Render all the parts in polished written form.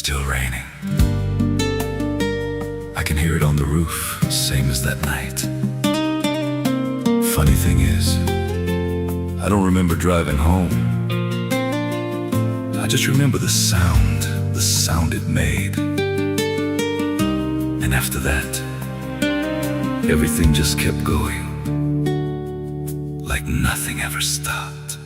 still raining. I can hear it on the roof, same as that night. Funny thing is, I don't remember driving home. I just remember the sound it made. And after that, everything just kept going, like nothing ever stopped.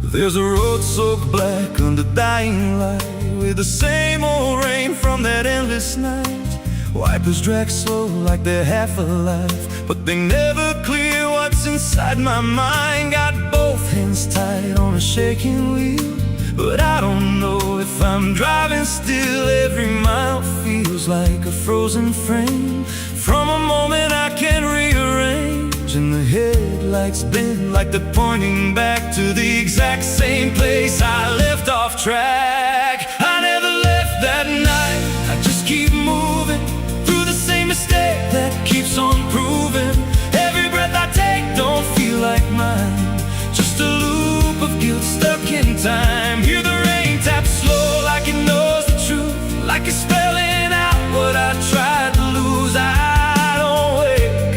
There's a road so black under dying light, with the same old rain from that endless night. Wipers drag slow like they're half alive, but they never clear what's inside my mind. Got both hands tied on a shaking wheel, but I don't know if I'm driving still. Every mile feels like a frozen frame from a moment I can't rearrange. And the headlights bend like they're pointing back to the exact same place I left off track. I never left that night, I just keep moving through the same mistake that keeps on proving. Every breath I take don't feel like mine, just a loop of guilt stuck in time. Hear the rain tap slow like it knows the truth, like it's spelling out what I tried to lose. I don't wake,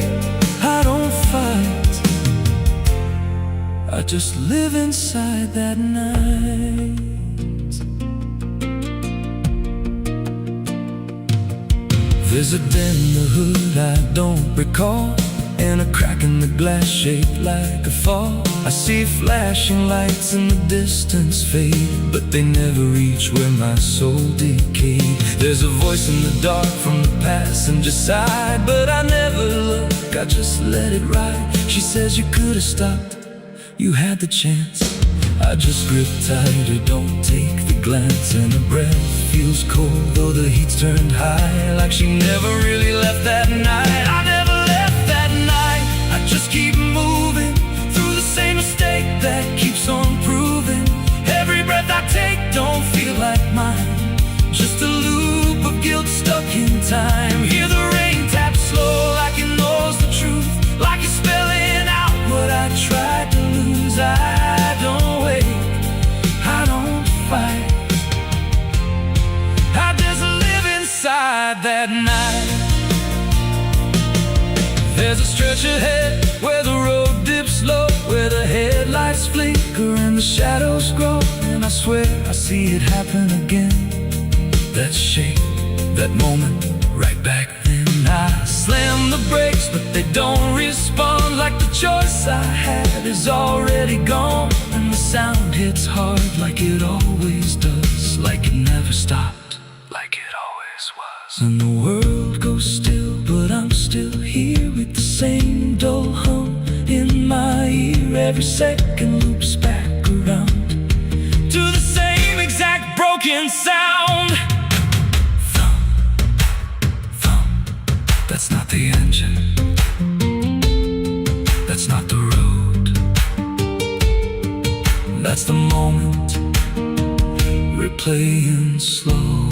I don't fight, I just live inside that night. There's a dent in the hood I don't recall, and a crack in the glass shaped like a fall. I see flashing lights in the distance fade, but they never reach where my soul decayed. There's a voice in the dark from the passenger side, but I never look, I just let it ride. She says you could have stopped, you had the chance. I just grip tighter, don't take the glance, and her breath feels cold though the heat's turned high, like she never really left that night. I never left that night, I just keep moving through the same mistake that keeps on proving. Every breath I take don't feel like mine, just a loop of guilt stuck in time. Hear the rain tap slow like it knows the truth, like it's spelling out what I tried to lose. I don't wake, I don't fight, I just live inside that night. There's a stretch ahead where the road dips low, where the headlights flicker and the shadows grow. And I swear I see it happen again, that shape, that moment, right back then. I slam the brakes but they don't respond, like the choice I had is already gone. And the sound hits hard like it always does, like it never stopped, like it always was. And the world goes still, but I'm still here with the same dull hum in my ear. Every second loops back around to the same exact broken sound. That's not the engine, that's not the road, that's the moment replaying slow.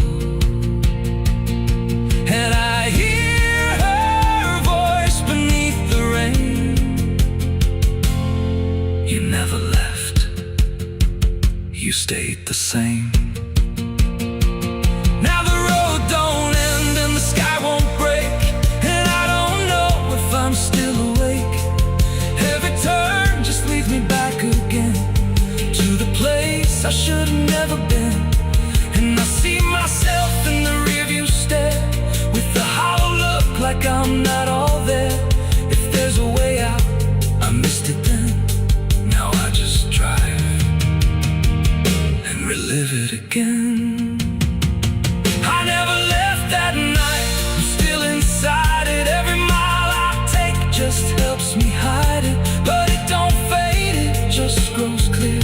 And I hear her voice beneath the rain. You never left, you stayed the same. Now the road don't end and the sky won't break, I'm still awake. Every turn just leads me back again to the place I should have never been. And I see myself in the rearview stare, with the hollow look like I'm not all there. If there's a way out, I missed it then. Now I just drive and relive it again. I never left that night, I'm still inside it. Every just helps me hide it, but it don't fade, it just grows clear,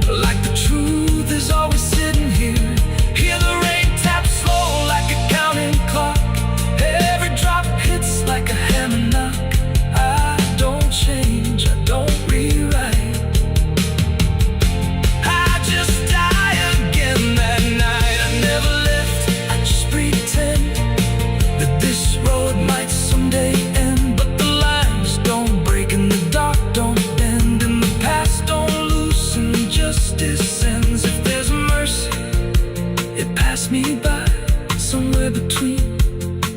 like the truth is always sitting here. Hear the rain tap slow like a counting clock, every drop hits like a hammer knock. I don't change, I don't rewrite, I just die again that night. pass me by, somewhere between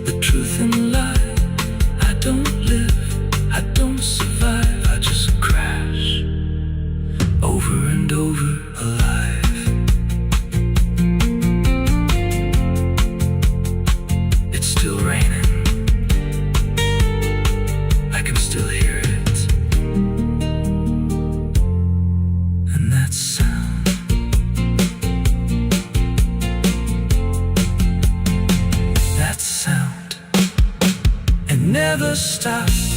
the truth and lie. I don't live, I don't survive, I just crash over and over alive. It's still raining, I can still hear it. And that sound, that sound, it never stops.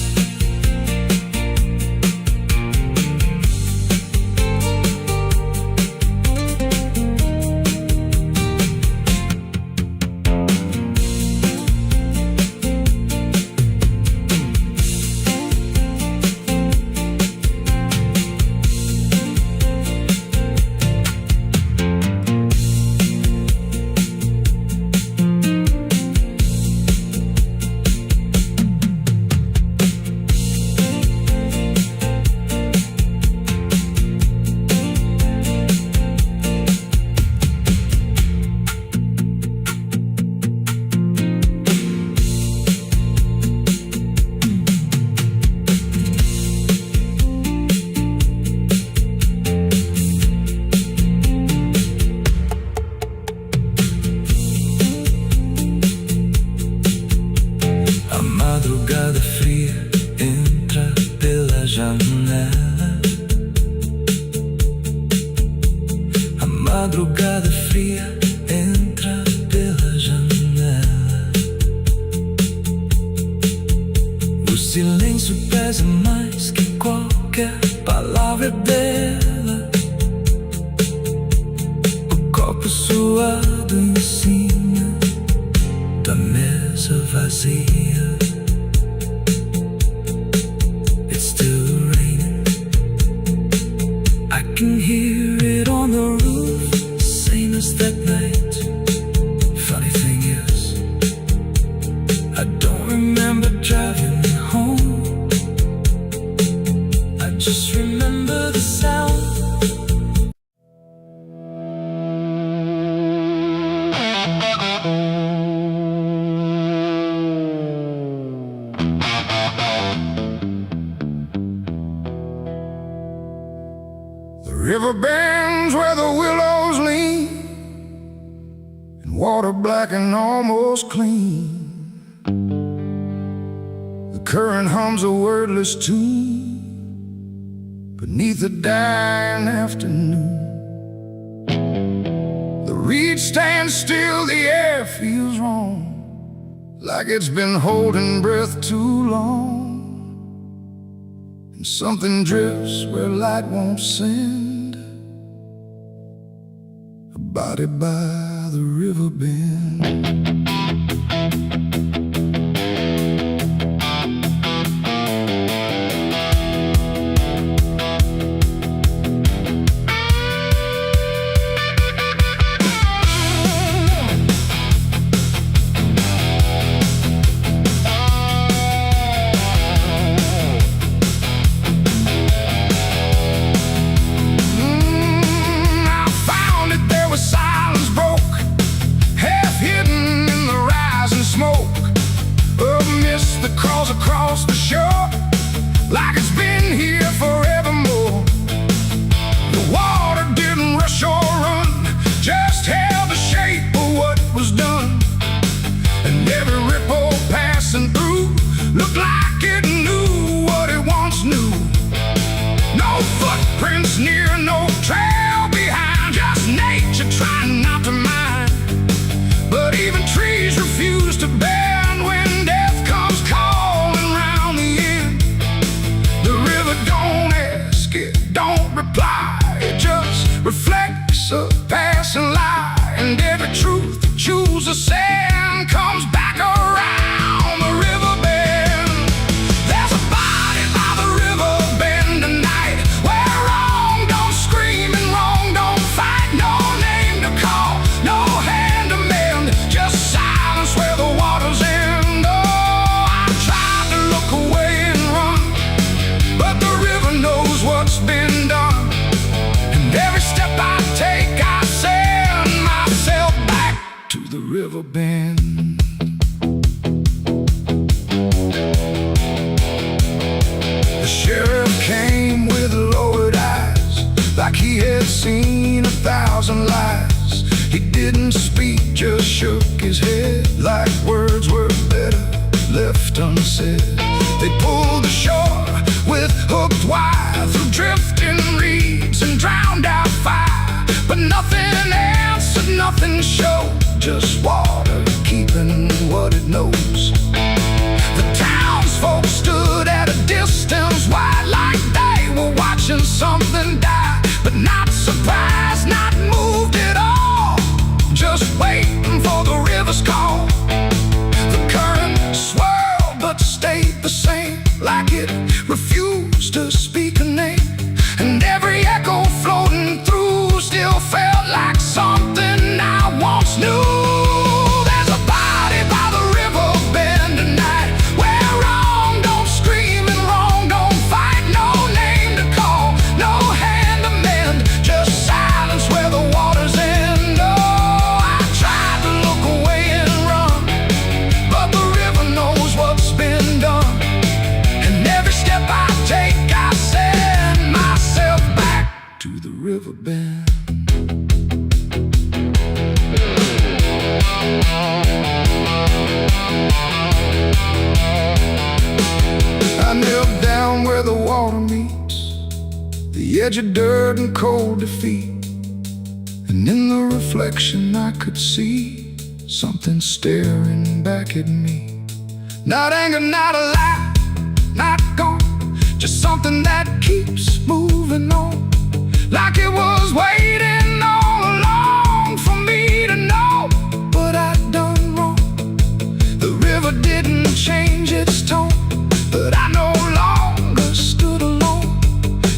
Madrugada fria entra pela janela. A madrugada fria entra pela janela. O silêncio pesa mais que qualquer palavra bela. O copo suado em cima da mesa vazia. I can hear it on the roof, same as that night. Funny thing is, I don't remember driving home. I just remember the sound. River bends where the willows lean, and water black and almost clean. The current hums a wordless tune beneath the dying afternoon. The reed stands still, the air feels wrong, like it's been holding breath too long. And something drifts where light won't send, a body by the river bend. Across the shore, like it's been here forevermore. The water didn't rush or run, just held the shape of what was done. And every ripple passing through looked like it knew what it once knew. No footprints near, no trail behind, just nature trying not to mind. But even trees refuse to bend when death comes calling round the end. The river don't ask, it don't reply, it just reflects a passing lie. And every truth that chooses sand comes back around the river bend. There's a body by the river bend tonight, where wrong don't scream and wrong don't fight. No name to call, no hand to mend, just silence where the water's end. Oh, I tried to look away and run, but the river knows what's been done. And every step I take, I send myself back the river bend. The sheriff came with lowered eyes, like he had seen 1,000 lies. He didn't speak, just shook his head, like words were better left unsaid. They pulled ashore with hooked wire through drifting reeds and drowned out fire, but nothing answered, nothing showed, just water keeping what it knows. The townsfolk stood at a distance wide, like they were watching something die, but not surprised, not moved at all, just waiting for the river's call. The current swirled but stayed the same, like it refused to speak a name, and every echo floating through still felt like something I once knew. There's a body by the river bend tonight, where wrong don't scream and wrong don't fight. No name to call, no hand to mend, just silence where the waters end. Oh, I tried to look away and run, but the river knows what's been done, and every step I take I send myself back to the river bend. I knelt down where the water meets the edge of dirt and cold defeat, and in the reflection I could see something staring back at me. Not anger, not a lie, not gone, just something that keeps moving on, like it was waiting all along for me to know what I'd done wrong. The river didn't change its tone, but I no longer stood alone,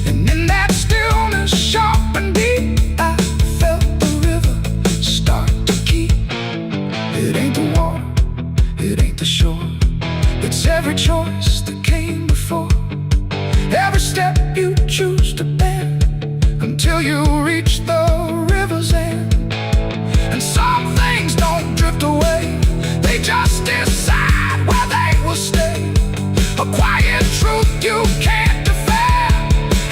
and in that stillness sharp and deep, I felt the river start to keep. It ain't the water, it ain't the shore, it's every choice that came before, every step you choose to bend, until you reach the river's end. And some things don't drift away, they just decide where they will stay, a quiet truth you can't defend.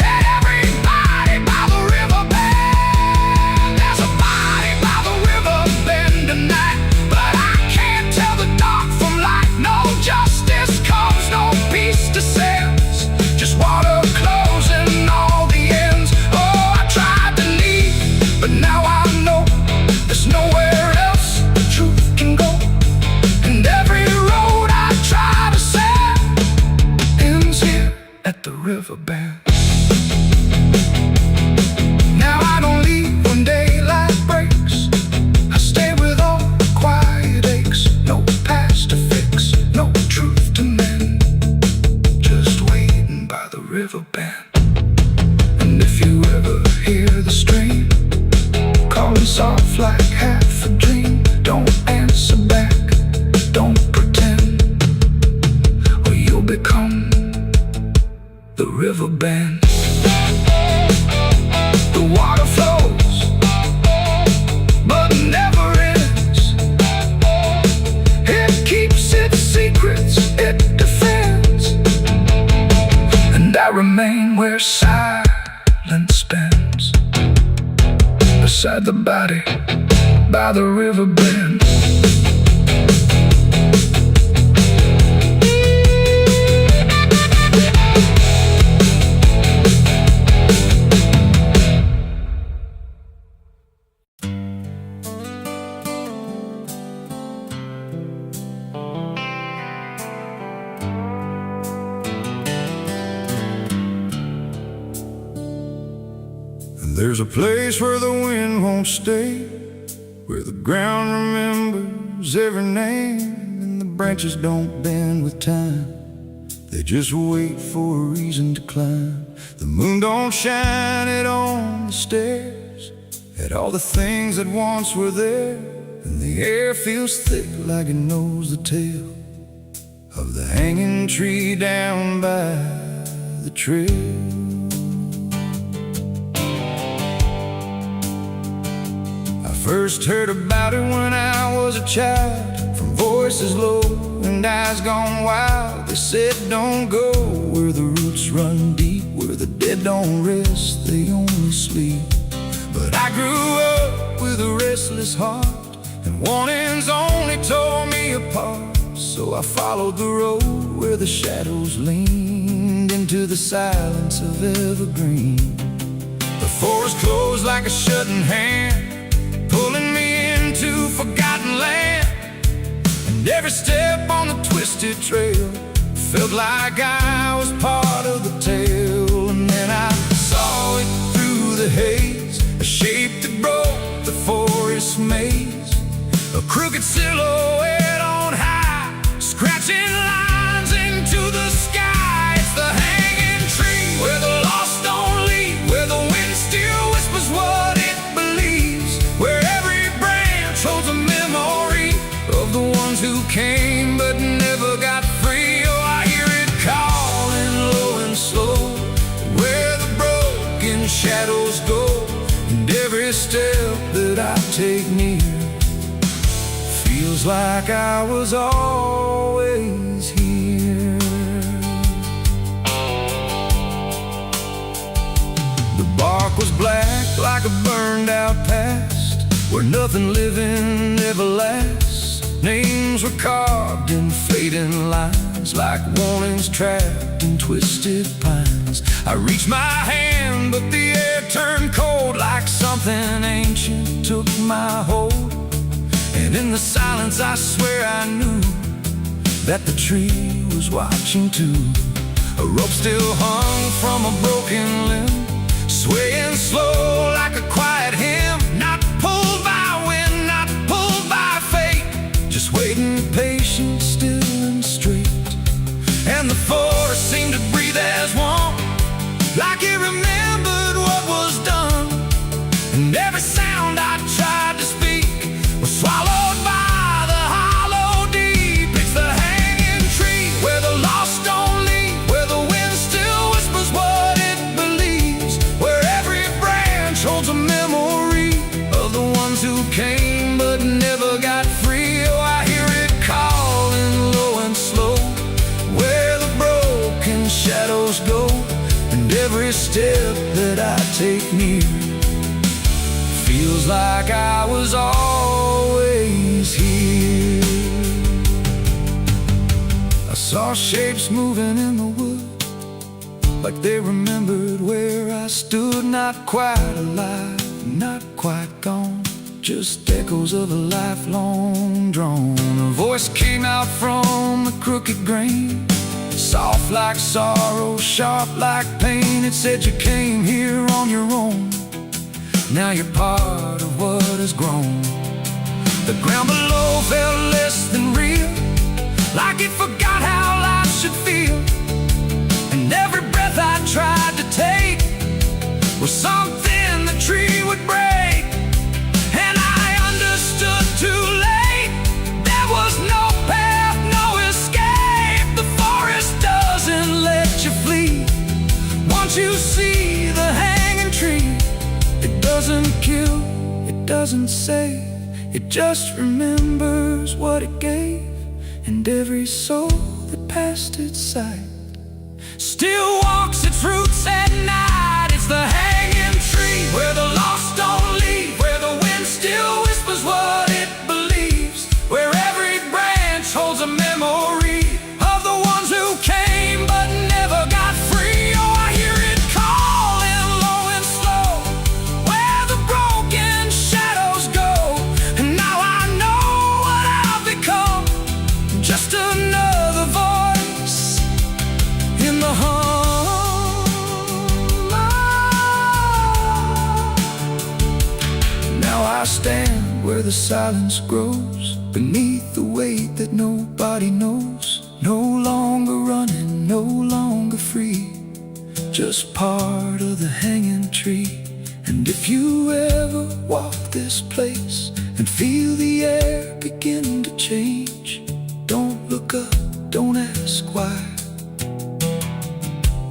And everybody by the river bend, there's a body by the river bend tonight, but I can't tell the dark from light. No justice comes, no peace descends, just water closing all the ends. Oh, I tried to leave, but now I know there's nowhere else the truth can go, and every road I try to set ends here at the river bend. Now I don't leave when daylight breaks, I stay with all the quiet aches, no past to fix, no truth to mend, just waiting by the river bend. And if you ever hear the stream calling soft like half a dream, don't answer back, don't pretend, or you'll become the river bend. The water flows, but never ends. It keeps its secrets, it defends, and I remain where silence spends, beside the body by the river bend. There's a place where the wind won't stay, where the ground remembers every name, and the branches don't bend with time, they just wait for a reason to climb. The moon don't shine it on the stairs, at all the things that once were there, and the air feels thick like it knows the tale of the hanging tree down by the trail. First heard about it when I was a child, from voices low and eyes gone wild. They said don't go where the roots run deep, where the dead don't rest, they only sleep. But I grew up with a restless heart, and warnings only tore me apart. So I followed the road where the shadows leaned into the silence of evergreen. The forest closed like a shutting hand, pulling me into forgotten land. And every step on the twisted trail felt like I was part of the tale. And then I saw it through the haze, a shape that broke the forest maze, a crooked silhouette on high, scratching lines into the sky. It's the hanging tree where the lost don't leave, where the wind still whispers what it believes, where every branch holds a memory of the ones who came but never got free. Oh, I hear it calling low and slow, where the broken shadows go, and every step that I take near feels like I was always here. The bark was black like a burned out past, where nothing living ever lasts. Names were carved in fading lines, like warnings trapped in twisted pines. I reached my hand, but the air turned cold, like something ancient took my hold. And in the silence I swear I knew that the tree was watching too. A rope still hung from a broken limb, swaying slow like a quiet hymn, not pulled by wind, not pulled by fate, just waiting patient, still and straight. And the forest seemed to breathe as one, like it remembered what was done. And every sound I tried to speak was swallowed by the hollow deep. It's the hanging tree where the lost don't leave, where the wind still whispers what it believes, where every branch holds a memory of the ones who came but never got free. Oh, I hear it calling low and slow, where the broken shadows go, and every step that I take near feels like I was always here. I saw shapes moving in the wood, like they remembered where I stood. Not quite alive, not quite gone, just echoes of a lifelong drone. A voice came out from the crooked grain, soft like sorrow, sharp like pain. It said you came here on your own, now you're part of what has grown. The ground below felt less than real, like it forgot how life should feel. And every breath I tried to take was something the tree would break. And I understood too late, there was no path, no escape. The forest doesn't let you flee. Once you see the hanging tree, it doesn't kill, it doesn't save, it just remembers what it gave. And every soul that passed its sight still walks its roots at night. It's the hanging tree where the lost don't leave, where the wind still whispers what it believes, where every branch holds a memory of the ones who came but never got free. Oh, I hear it calling low and slow, where the broken shadows go. And now I know what I've become, just another voice in the hum. Now I stand where the silence grows, beneath the weight that nobody knows. No longer running, no longer free, just part of the hanging tree. And if you ever walk this place and feel the air begin to change, don't look up, don't ask why,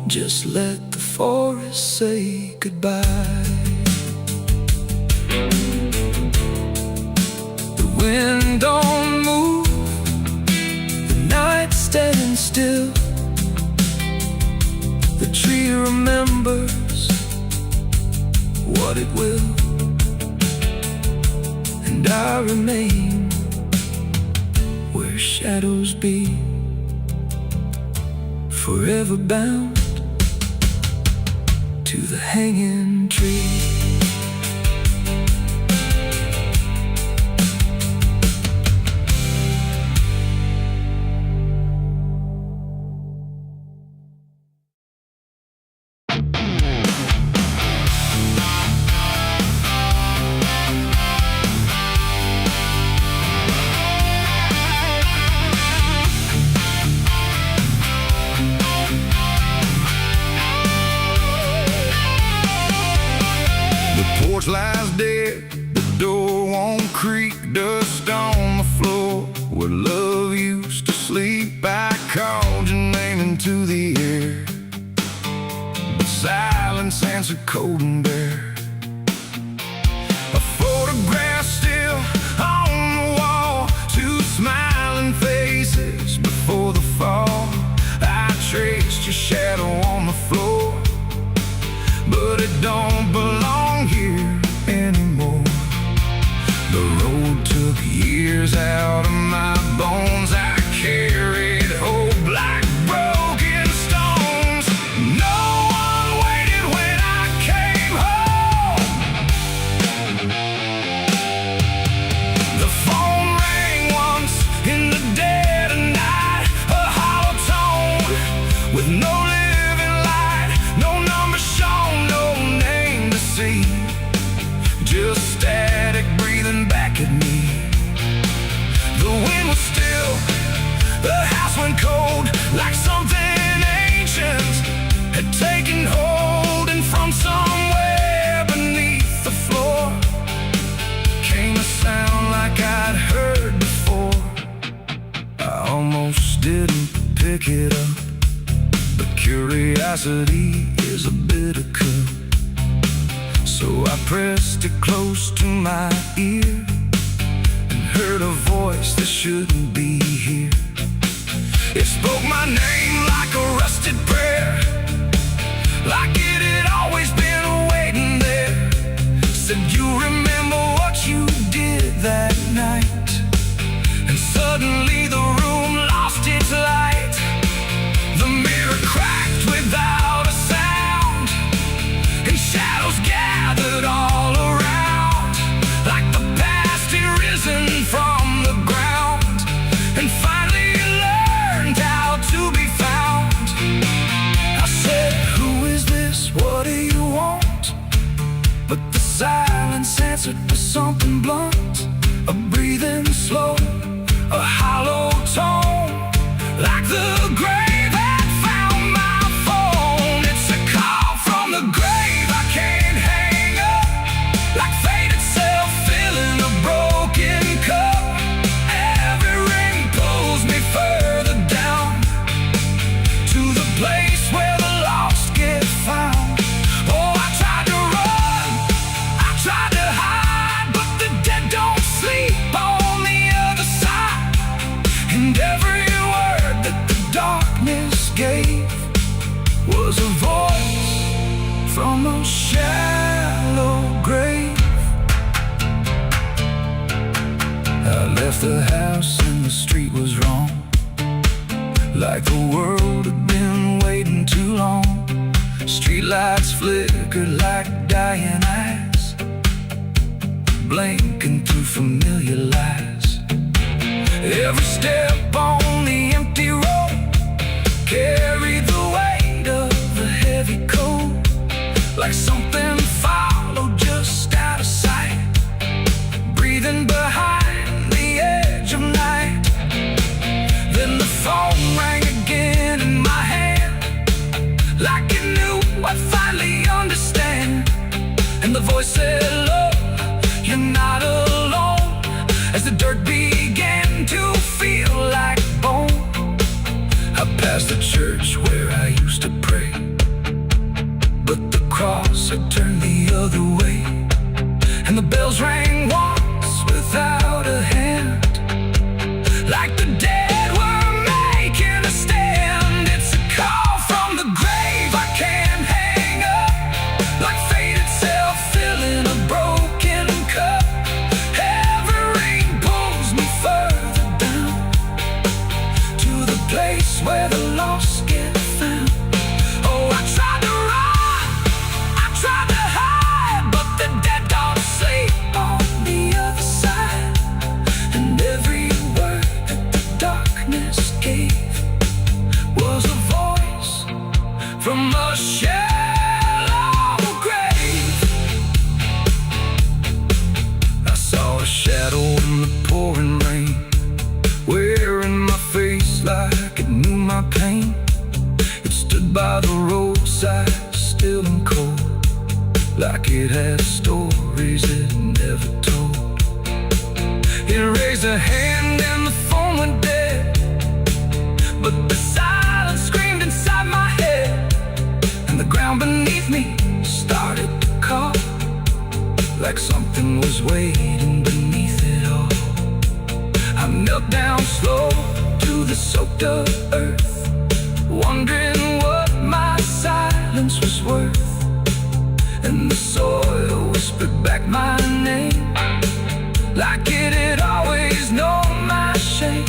just let the forest say goodbye. wind don't move, the night standing still. The tree remembers what it will, and I remain where shadows be, forever bound to the hanging tree. Porch lies dead, the door won't creak, dust on the floor where love used to sleep. I called your name into the air, but silence answered cold and bare. A photograph still on the wall, two smiling faces before the fall. I traced your shadow on the floor, but it don't belong here anymore. The road took years out of my bones. I carried hope like broken stones. No one waited when I came home. The phone rang once in the dead of night, a hollow tone with no living light, no number shown, no name to see, just static breathing back at me. The wind was still, the house went cold, like something ancient had taken hold, and from somewhere beneath the floor came a sound like I'd heard before. I almost didn't pick it up, but curiosity is a bitter cup. So I pressed it close to my ear and heard a voice that shouldn't be here. It spoke my name like a rusted prayer, like it had always been waiting there. Said, you remember what you did that night? And suddenly the room lost its light. The mirror cracked without a sound, and shadows gathered all around, like the past had risen from the ground and finally learned how to be found. I said, who is this? What do you want? But the silence answered with something blunt, a breathing slow, a hollow tone, like the grave had found my phone. It's a call from the grave I can't hang up, like fate itself filling a broken cup. Every ring pulls me further down to the place where the lost get found. Oh, I tried to run, I tried to hide, but the dead don't sleep on the other side. And every word that the darkness gave was a voice from a shallow grave. I left the house and the street was wrong, like the world had been waiting too long. Streetlights flickered like dying eyes, blinking through familiar lies. Every step on the empty road carried the weight of the heavy coat, like something followed just out of sight, breathing behind the edge of night. Then the phone rang again in my hand, like it knew I'd finally understand. And the voice said, look, you're not alone, as the dirt began to feel like bone. I passed the church where I used to pray, but the cross had turned the other way, and the bells rang once without a hand. like the dead were making a stand. It's a call from the grave I can't hang up, like fate itself filling a broken cup. Every ring pulls me further down to the place where the lost get found. Oh, I tried to run, I tried to hide, but the dead don't sleep on the other side. And every word that the darkness gave was a voice from a shell of a grave. I saw a shadow in the pouring rain, wearing my face like it knew my pain. It stood by the roadside, still and cold, like it had stories it never told. It raised a hand and the phone went dead, but the silence screamed inside my head, and the ground beneath me started to call, like something was waiting beneath it all. I knelt down slow to the soaked up earth, wondering what my silence was worth. And the soil whispered back my name, like it had always known my shame.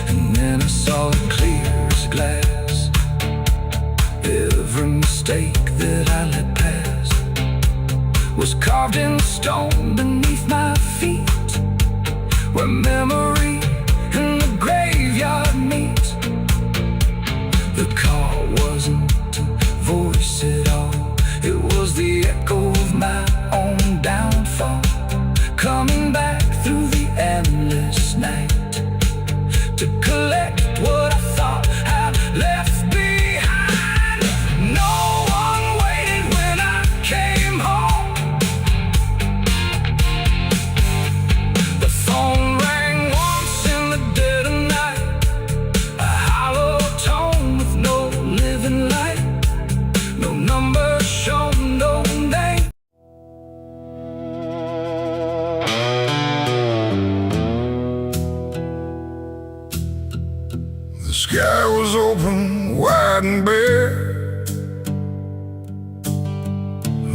And then I saw it clear as glass, every mistake that I let pass was carved in stone beneath my feet, where memory and the graveyard meet. The call wasn't a voice at all, it was the echo of my own downfall, coming back through the endless night to collect what I thought I'd left behind. No one waited when I came home. The phone rang once in the dead of night, a hollow tone with no living light, no number shown, no name. The sky was open, wide and bare,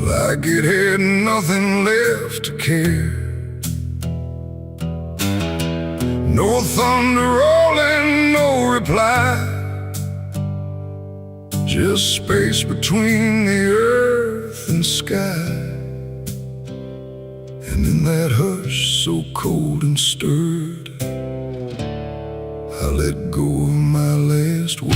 like it had nothing left to care. No thunder rolling, no reply, just space between the earth and sky. And in that hush so cold and stirred, I let go of my last words.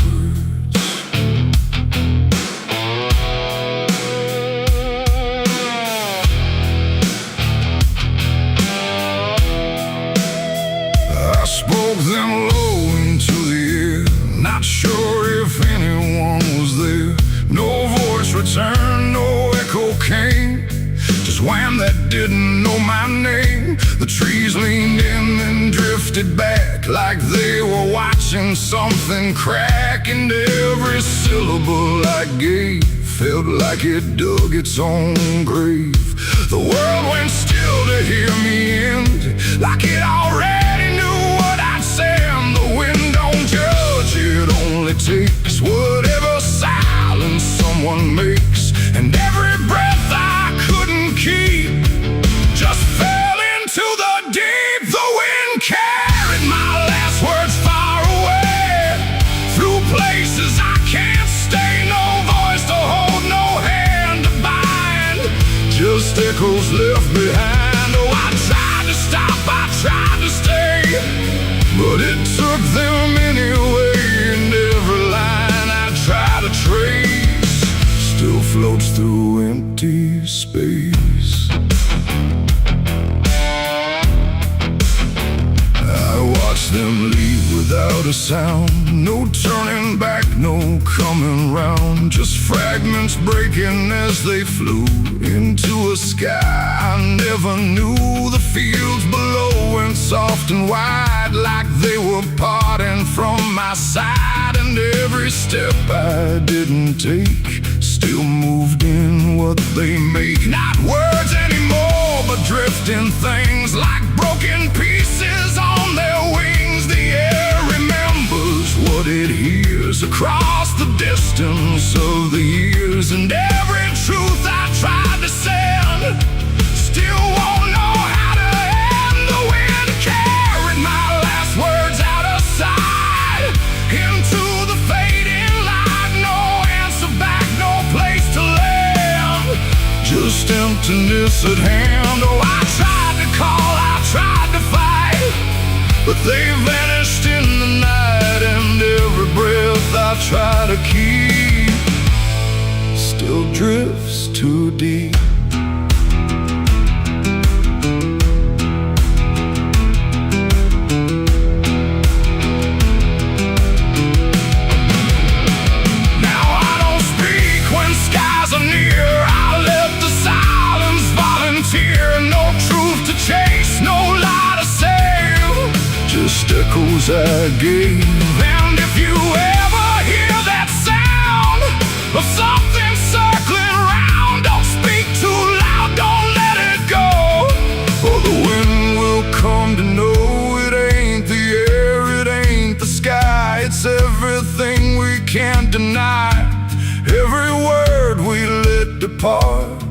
I spoke them low into the air, not sure if anyone was there. No voice returned, no echo came, just wham that didn't know my name. The trees leaned in and drifted back, like they were watching something crack, and every syllable I gave felt like it dug its own grave. The world went still to hear me end, like it already knew what I'd say. And the wind don't judge, it only takes whatever silence someone makes. And every breath I couldn't keep just fell into the deep. The wind carried my last words far away, through places I can't stay. No voice to hold, no hand to bind, just echoes left behind. Oh, I tried to stop, I tried to stay, but it took them anyway. And every line I try to trace still floats through empty space. I watched them leave without a sound, no turning back, no coming round, just fragments breaking as they flew into a sky I never knew. The fields below went soft and wide, like they were parting from my side. And every step I didn't take still moved in what they make. Not words anymore, but drifting things, like broken pieces on their wings. The air distance of the years, and every truth I tried to send still won't know how to end. The wind carried my last words out of sight into the fading light. No answer back, no place to land, just emptiness at hand. Oh, I tried to call, I tried to fight, but they vanished in the night, and every breath I try to keep still drifts too deep. Now I don't speak when skies are near. I let the silence volunteer. No truth to chase, no lie to save, just echoes I gave. And if you ever hear that sound of something circling around, don't speak too loud, don't let it go, or the wind will come to know it ain't the air, it ain't the sky, it's everything we can't deny. Every word we let depart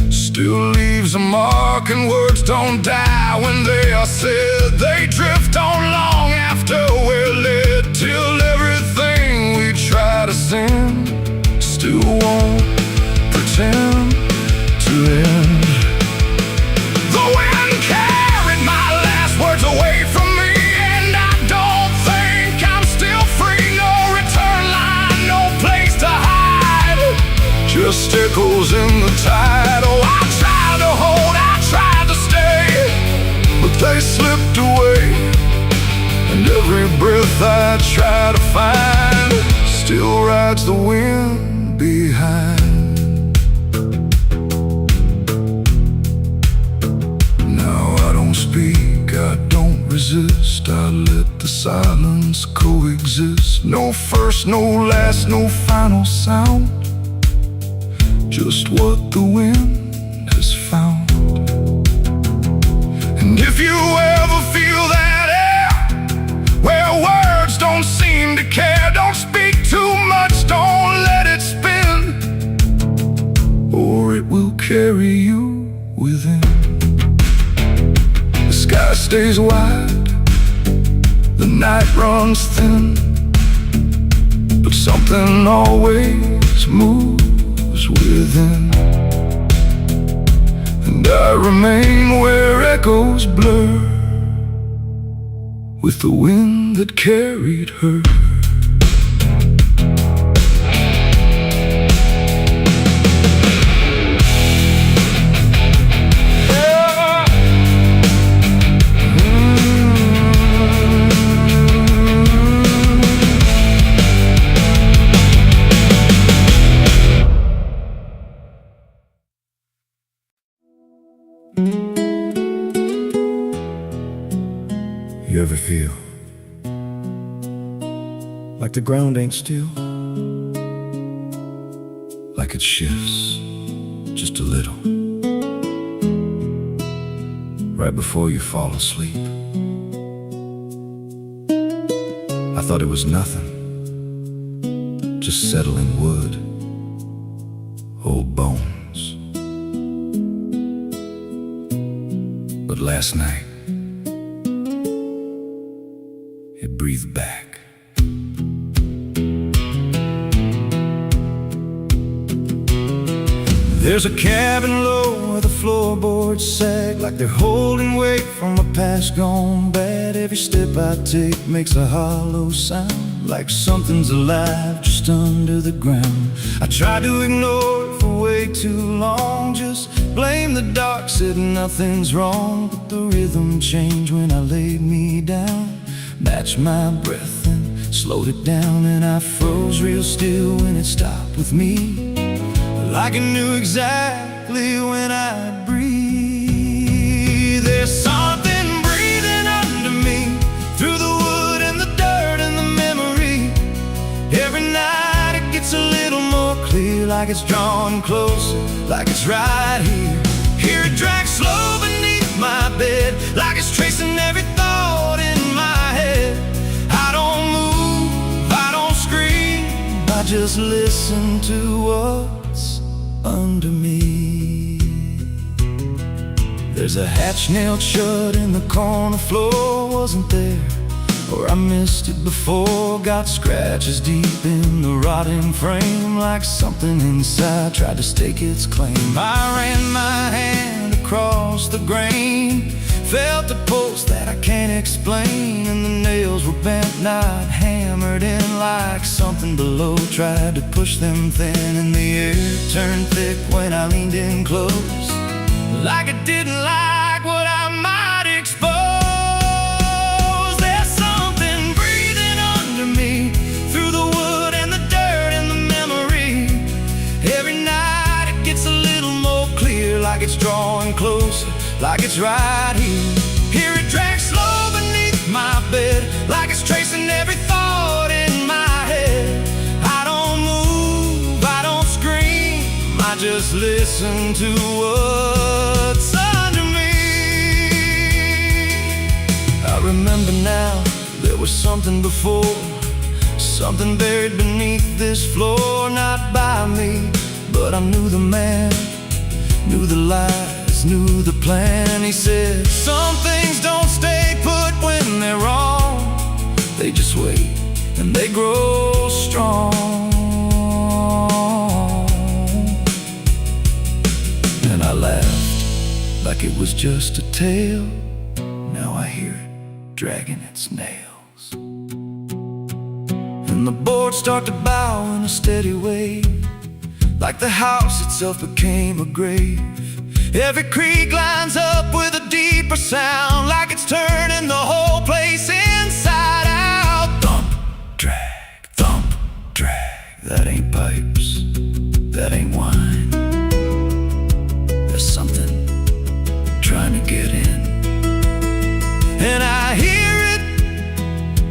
still leaves a mark, and words don't die when they are said. They drift on long after we're led, till everything we try to send still won't pretend to end. The wind carried my last words away from me, and I don't think I'm still free. No return line, no place to hide, just echoes in the tide. Oh, I tried to hold, I tried to stay, but they slipped away, and every breath I try to find still rides the wind behind. Now I don't speak, I don't resist, I let the silence coexist. No first, no last, no final sound, just what the wind has found. And if you ever feel that air where words don't seem to care, don't speak too much, don't let it spin, or it will carry you within. The sky stays wide, the night runs thin, but something always moves within, and I remain where echoes blur with the wind that carried her. You ever feel like the ground ain't still, like it shifts just a little right before you fall asleep? I thought it was nothing, just settling wood, old bones. But last night it breathed back. There's a cabin low where the floorboards sag, like they're holding weight from a past gone bad. Every step I take makes a hollow sound, like something's alive just under the ground. I tried to ignore it for way too long, just blame the dark, said nothing's wrong. But the rhythm changed when I laid me down, matched my breath and slowed it down, and I froze real still when it stopped with me, like I knew exactly when I'd breathe. There's something breathing under me, through the wood and the dirt and the memory. Every night it gets a little more clear, like it's drawing closer, like it's right here. Hear it drag slow beneath my bed, like it's tracing every thought in my head. I don't move, I don't scream, I just listen to what's under me. There's a hatch nailed shut in the corner floor, wasn't there? Or I missed it before. Got scratches deep in the rotting frame, like something inside tried to stake its claim. I ran my hand across the grain, felt a pulse that I can't explain, and the nails were bent, not hammered in, like something below tried to push them thin. And the air turned thick when I leaned in close, like it didn't like what I might expose. There's something breathing under me, through the wood and the dirt and the memory. Every night it gets a little more clear, like it's drawing closer, like it's right here. Hear it drag slow beneath my bed, like it's tracing every thought in my head. I don't move, I don't scream, I just listen to what's under me. I remember now, there was something before, something buried beneath this floor. Not by me, but I knew the man, knew the lies, knew the plan. He said, some things don't stay put when they're wrong, they just wait and they grow strong. And I laughed like it was just a tale. Now I hear it dragging its nails, and the boards start to bow in a steady way, like the house itself became a grave. Every creak lines up with a deeper sound, like it's turning the whole place inside out. Thump, drag, that ain't pipes, that ain't wine. There's something trying to get in, and I hear it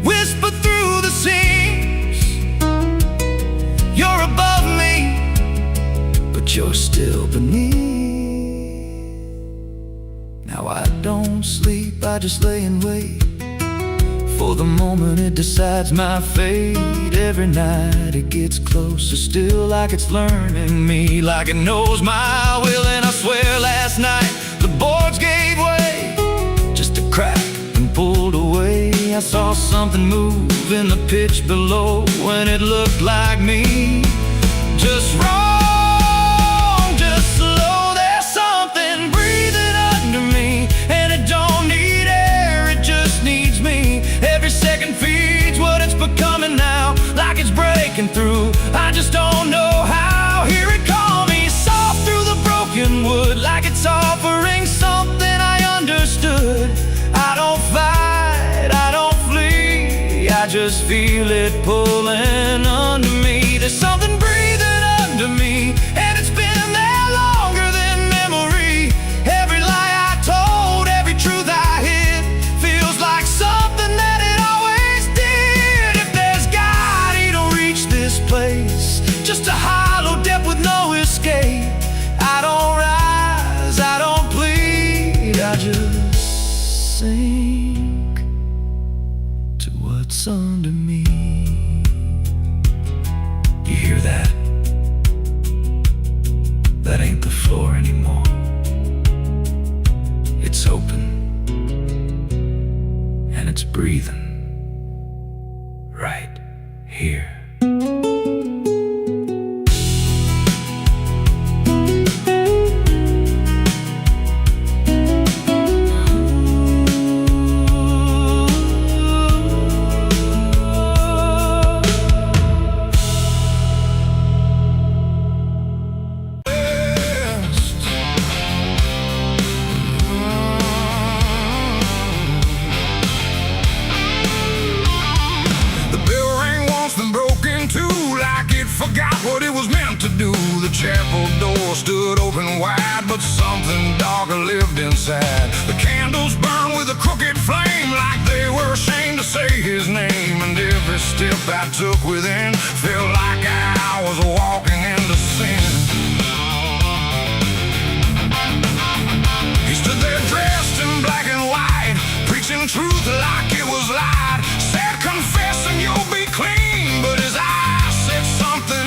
whisper through the seams. You're above me, but you're still beneath. Now I don't sleep, I just lay and wait for the moment it decides my fate. Every night it gets closer still, like it's learning me, like it knows my will. And I swear last night the boards gave way, just a crack and pulled away. I saw something move in the pitch below, when it looked like me, just wrong. Through, I just don't know how. Hear it call me soft through the broken wood, like it's offering something I understood. I don't fight, I don't flee, I just feel it pulling under me. There's something breathing under me, and it's been there longer than memory. Every lie I told, every truth I hid, feels like something that it always did. If there's God, he don't reach this place, just a hollow depth with no escape. I don't rise, I don't plead, I just sink to what's under me. You hear that? That ain't the floor anymore. It's open, and it's breathing right here. Forgot what it was meant to do. The chapel door stood open wide, but something darker lived inside. The candles burned with a crooked flame, like they were ashamed to say his name. And every step I took within felt like I was walking into sin. He stood there dressed in black and white, preaching truth like it was lied. Said, confess and you'll be clean, but his eyes said something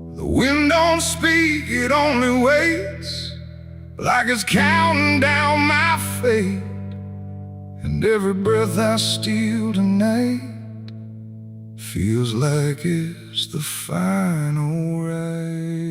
don't speak, it only waits, like it's counting down my fate. And every breath I steal tonight feels like it's the final ride.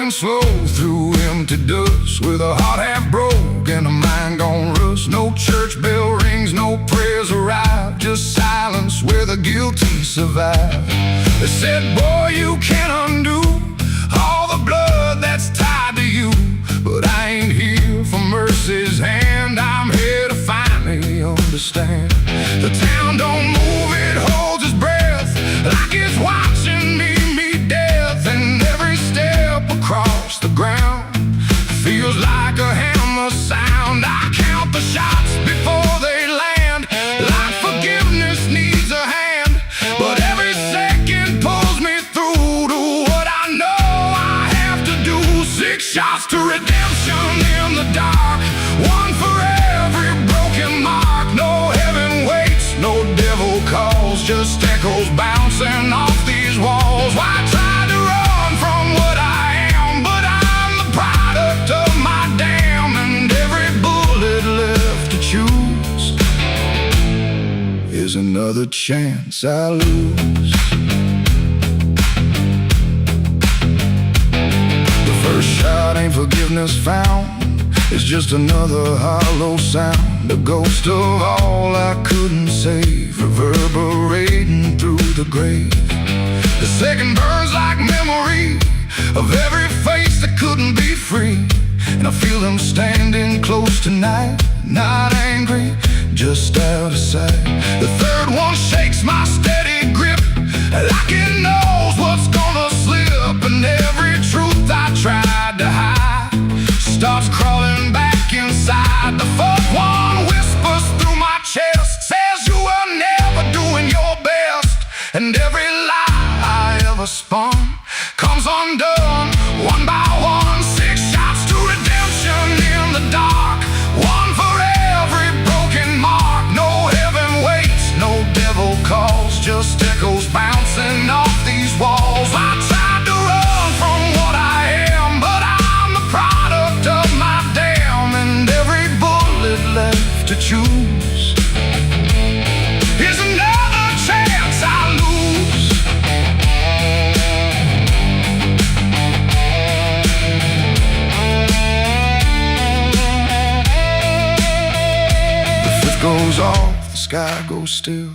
Slow through empty dust, with a heart half broke and a mind gone rust. No church bell rings, no prayers arrive, just silence where the guilty survive. They said, boy, you can't undo all the blood that's tied to you. But I ain't here for mercy's hand, I'm here to finally understand. The town don't move, it holds its breath, like it's watching me meet death. And every step across the ground feels like a hammer sound. I count the shots before they land, like forgiveness needs a hand. But every second pulls me through to what I know I have to do. 6 shots to redemption in the dark, one for every broken mark. No heaven waits, no devil calls, just echoes bouncing off these walls. Why try to run from what I am? But I'm the product of my damn, and every bullet left to choose is another chance I lose. The first shot ain't forgiveness found, it's just another hollow sound, a ghost of all I couldn't save, reverberating through the grave. The second burns like memory of every face that couldn't be free, and I feel them standing close tonight, not angry, just out of sight. The third one shakes my steady grip, like it knows what's gonna slip, and every truth I tried to hide starts crawling back inside. The fourth one whispers through my chest, says you were never doing your best, and every lie I ever spun comes undone, one by one. 6 shots to redemption in the dark, one for every broken mark. No heaven waits, no devil calls, just echoes bouncing off these walls. I tried to run from what I am, but I'm the product of my damn, and every bullet left to choose is another chance I lose. The fifth goes off, the sky goes still,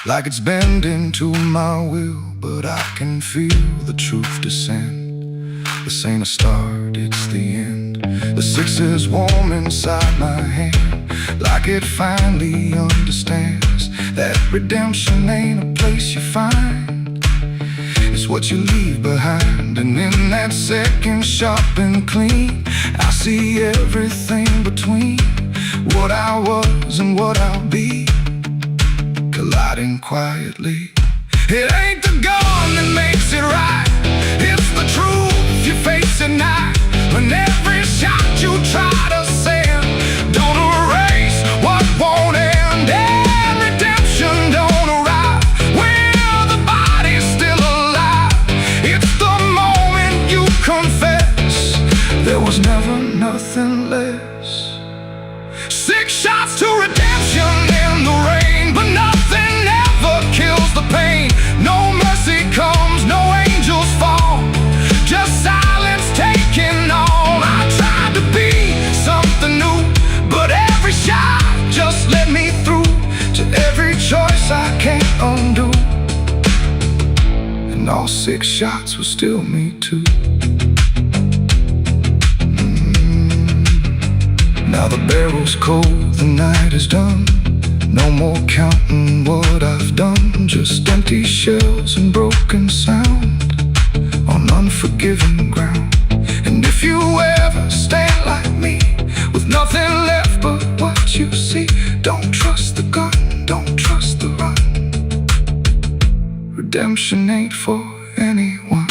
like it's bending to my will, but I can feel the truth descend. This ain't a start, it's the end. The 6 is warm inside my hand, like it finally understands that redemption ain't a place you find, it's what you leave behind. And in that second sharp and clean, I see everything between what I was and what I'll be, colliding quietly. It ain't the gun that makes it right, it's the truth you face at night. When every shot you try to send don't erase what won't end, and redemption don't arrive when the body's still alive. It's the moment you confess there was never nothing less. 6 shots to redemption in the rain, but nothing ever kills the pain. No mercy comes, no angels fall, just silence taking all. I tried to be something new, but every shot just led me through to every choice I can't undo, and all 6 shots were still me too. Now the barrel's cold, the night is done, no more counting what I've done, just empty shells and broken sound on unforgiving ground. And if you ever stand like me with nothing left but redemption ain't for anyone.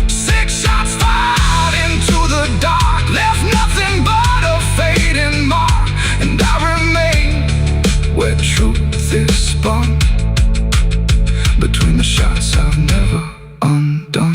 6 shots fired into the dark, left nothing but a fading mark. And I remain where truth is spun, between the shots I've never undone.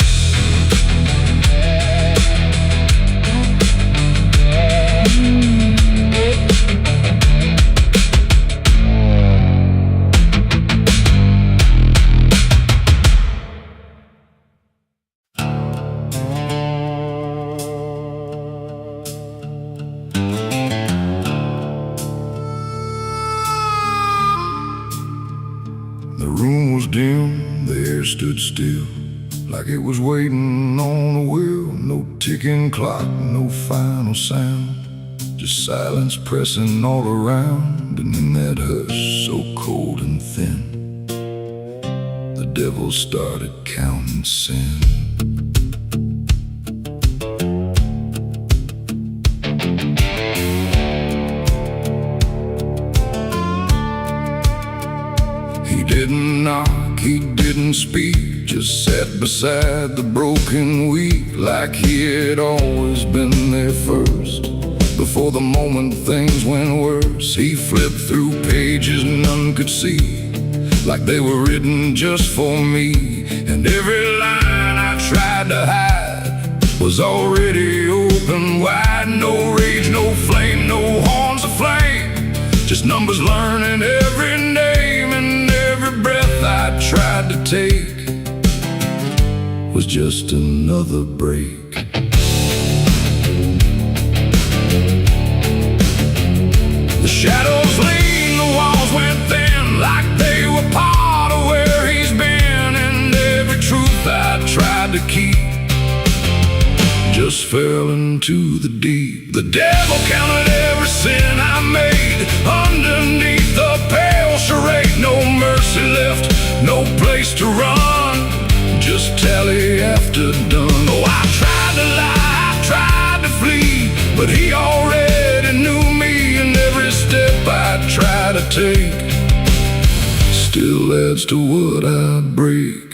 The room was dim, the air stood still, like it was waiting on a wheel. No ticking clock, no final sound, just silence pressing all around. And in that hush, so cold and thin, the devil started counting sin. He didn't knock, he didn't speak, just sat beside the broken weak, like he had always been there first. Before the moment things went worse, he flipped through pages none could see, like they were written just for me. And every line I tried to hide was already open wide. No rage, no flame, no horns of flame, just numbers learning every name. And every breath I tried to take was just another break. The shadows lean, the walls went thin, like they were part of where he's been. And every truth I tried to keep just fell into the deep. The devil counted every sin I made underneath the pale charade. No mercy left, no place to run, just tally after done. Oh, I tried to lie, I tried to flee, but he already knew me. And every step I try to take still adds to what I break.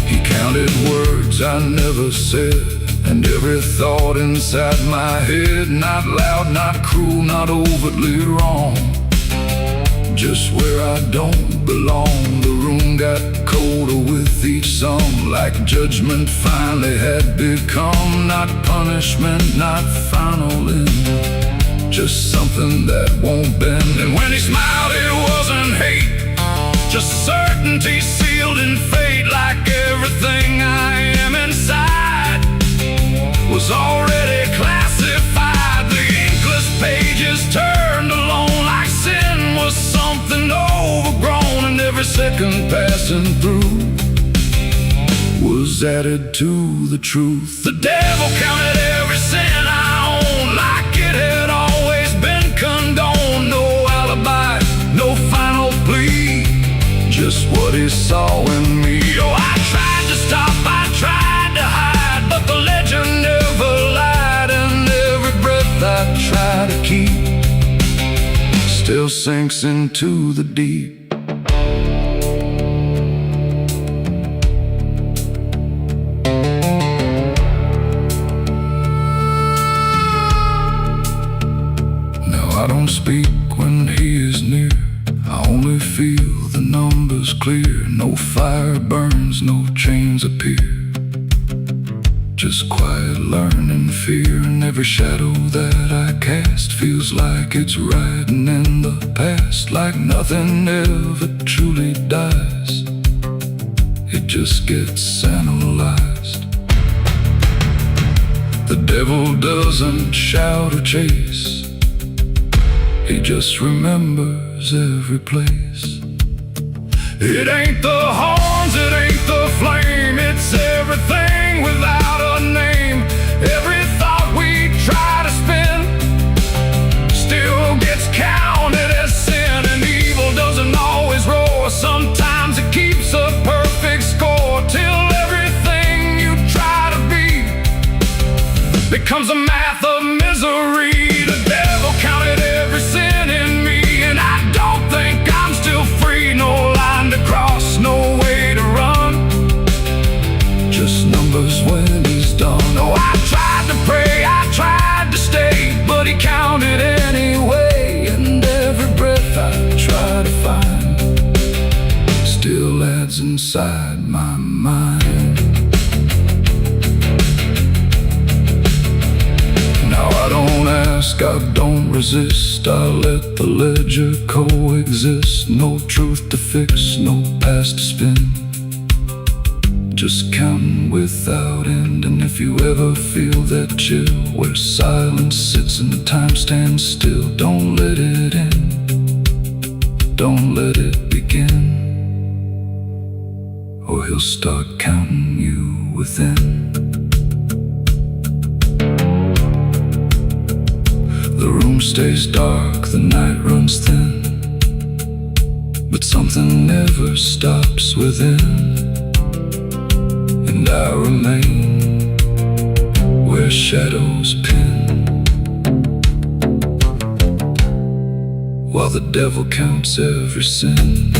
He counted words I never said, and every thought inside my head. Not loud, not cruel, not overtly wrong, just where I don't belong. The room got colder with each song, like judgment finally had become. Not punishment, not final end, just something that won't bend. And when he smiled it wasn't hate, just certainty sealed in fate. Like everything I am inside was already classified. The inkless pages turned alone, like sin was something overgrown. And every second passing through was added to the truth. The devil counted every sin I owned, like it had always been condoned. No alibi, no final plea, just what he saw in me. Oh, I tried to stop, I tried to hide, but the legend never lied. And every breath I try to keep still sinks into the deep. Now I don't speak when he is near, I only feel the numbers clear. No fire burns, no chains appear, just quiet learning fear. And every shadow that I cast feels like it's riding in the past, like nothing ever truly dies, it just gets analyzed. The devil doesn't shout or chase, he just remembers every place. It ain't the horns, it ain't the flame, it's everything without a name. Every thought we try to spin still gets counted as sin. And evil doesn't always roar, sometimes it keeps a perfect score, till everything you try to be becomes a math of misery. The devil counted every sin in me, and but he counted anyway. And every breath I try to find still adds inside my mind. Now I don't ask, I don't resist, I let the ledger coexist. No truth to fix, no past to spin, just counting without end. And if you ever feel that chill where silence sits and the time stands still, don't let it end, don't let it begin, or he'll start counting you within. The room stays dark, the night runs thin, but something never stops within. And I remain where shadows pin, while the devil counts every sin.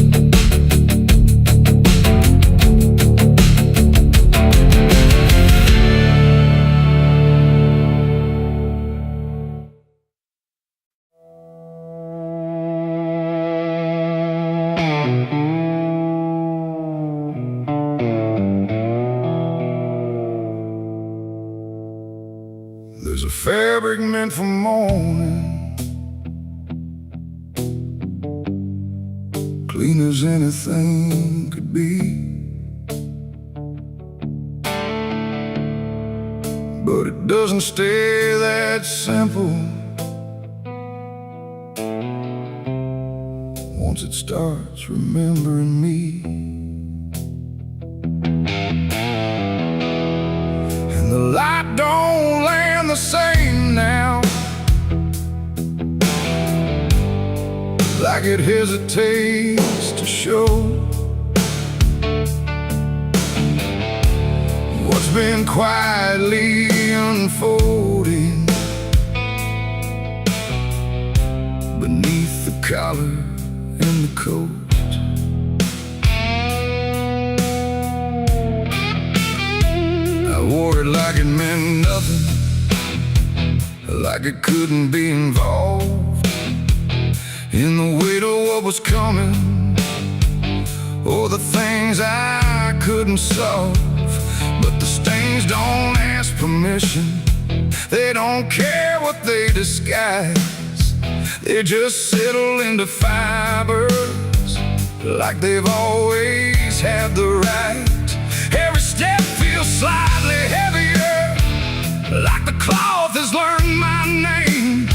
There's a fabric meant for mourning, clean as anything could be, but it doesn't stay that simple once it starts remembering me. And the light don't land the same now, like it hesitates to show what's been quietly unfolding beneath the collar and the coat. I wore it like it meant nothing, like it couldn't be involved in the weight of what was coming, or the things I couldn't solve. But the stains don't ask permission, they don't care what they disguise, they just settle into fibers like they've always had the right. Every step feels slightly heavier, like the cloth has learned my name,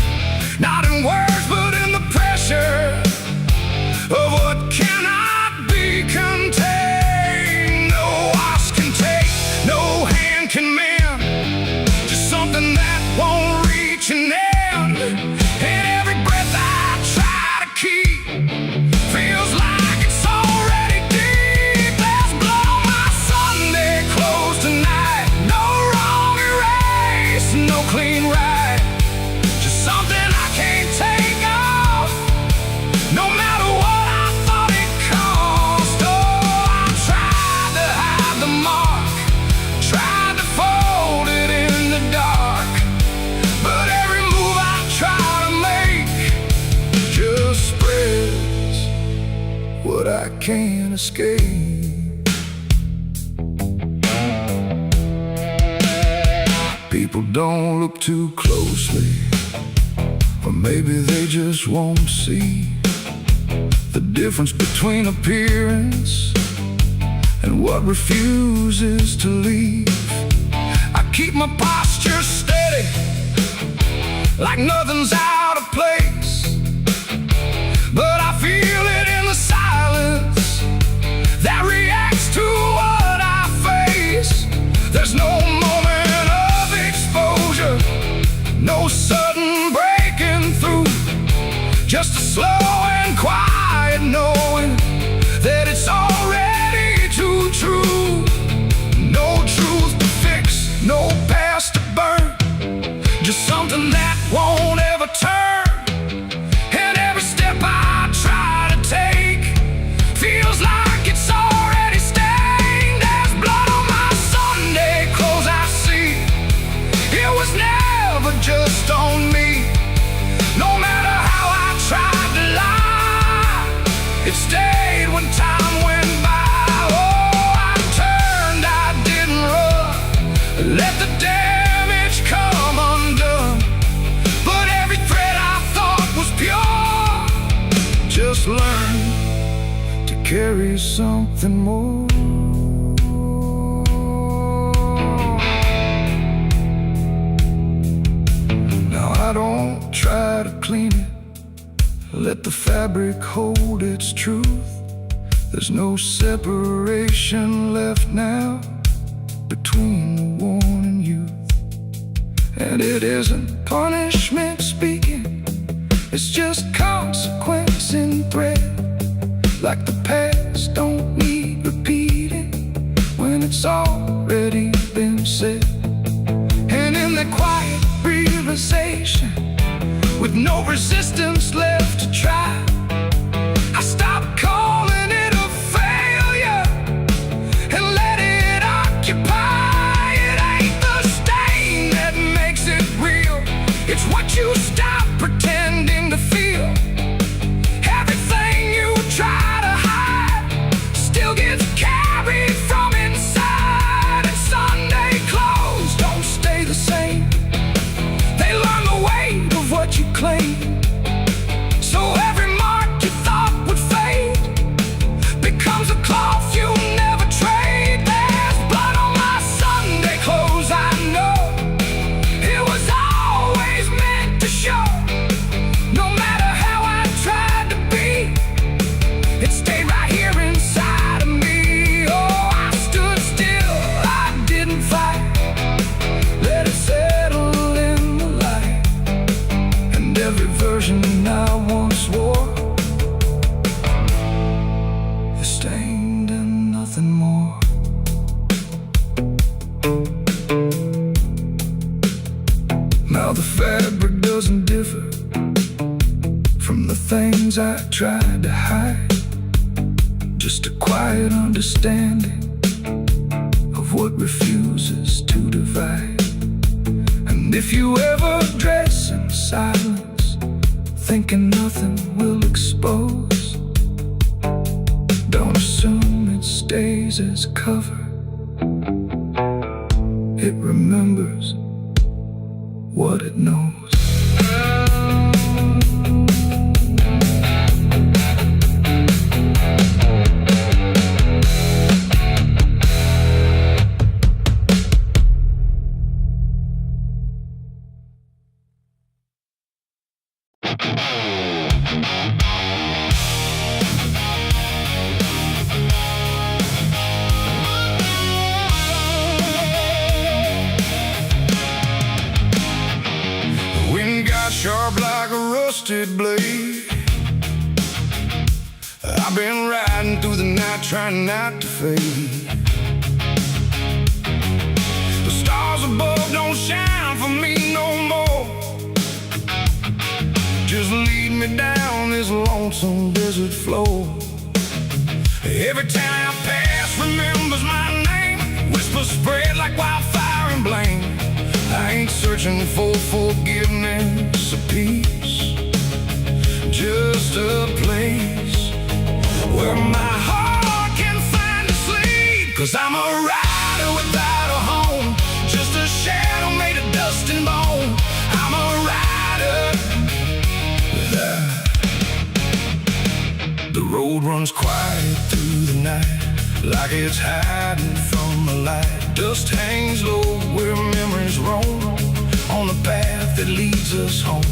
not in words but in the pressure of what cannot be contained. No wash can take, no hand can mend, just something that won't reach an end. And every breath I try to keep feels like it's already deep. There's blood on my Sunday clothes tonight, no wrong erase, no clean right, just something I can't take off, no matter what I thought it cost. Oh, I tried to hide the mark, tried to fold it in the dark, but every move I try to make just spreads what I can't escape. People don't look too closely, or maybe they just won't see the difference between appearance and what refuses to leave. I keep my posture steady, like nothing's out of place, but I feel it in the silence that reacts to what I face. There's no moment of exposure, no sudden breaking through, just a slow and quiet knowing that it's already too true. No truth to fix, no past to burn, just something that won't ever turn. And every step I try to take feels like it's already stained. There's blood on my Sunday clothes I see, it was never just on me. stayed when time went by. Oh, I turned, I didn't run. Let the damage come undone. But every thread I thought was pure just learned to carry something more. Now I don't try to clean it. Let the fabric hold its truth. There's no separation left now between the worn and youth. And it isn't punishment speaking, it's just consequence in thread. Like the past don't need repeating when it's already been said. And in that quiet realization, with no resistance left to try, I stopped calling it a failure and let it occupy. It ain't the stain that makes it real, it's what you stop pretending to feel. Everything you try to hide still gets carried from inside. And Sunday clothes don't stay the same, they learn the weight of what you claim. So every mark you thought would fade becomes a cloth you never trade. There's blood on my Sunday clothes, I know. It was always meant to show. No matter how I tried to be, it stayed right here inside of me. Oh, I stood still, I didn't fight. Let it settle in the light. And every version I once wore is stained and nothing more. Now the fabric doesn't differ from the things I tried to hide. Just a quiet understanding of what refuses to divide. And if you ever dress in silence, thinking nothing will expose, don't assume it stays as cover. It remembers what it knows. Sharp like a rusted blade, I've been riding through the night trying not to fade. The stars above don't shine for me no more. Just lead me down this lonesome desert floor. Every town I pass remembers my name. Whispers spread like wildfire and blame. I ain't searching for forgiveness or peace, just a place where my heart can find a sleep. 'Cause I'm a rider without a home, just a shadow made of dust and bone. I'm a rider. The road runs quiet through the night, like it's hiding from the light. Dust hangs low where memories roam, on the path that leads us home.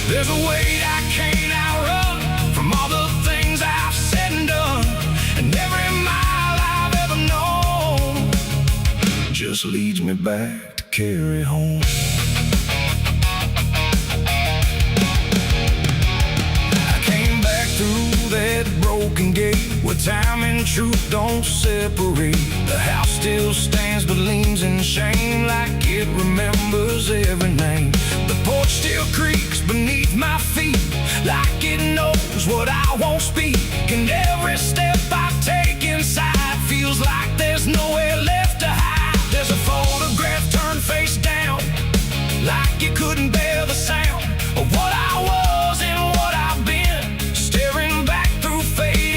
There's a weight I can't outrun from all the things I've said and done. And every mile I've ever known just leads me back to carry home. I came back through that broken gate where time and truth don't separate. The house still stands but leans in shame, like it remembers every name. The porch still creaks beneath my feet, like it knows what I won't speak. And every step I take inside feels like there's nowhere left to hide. There's a photograph turned face down, like you couldn't bear the sound of what I was and what I've been. Staring back through fading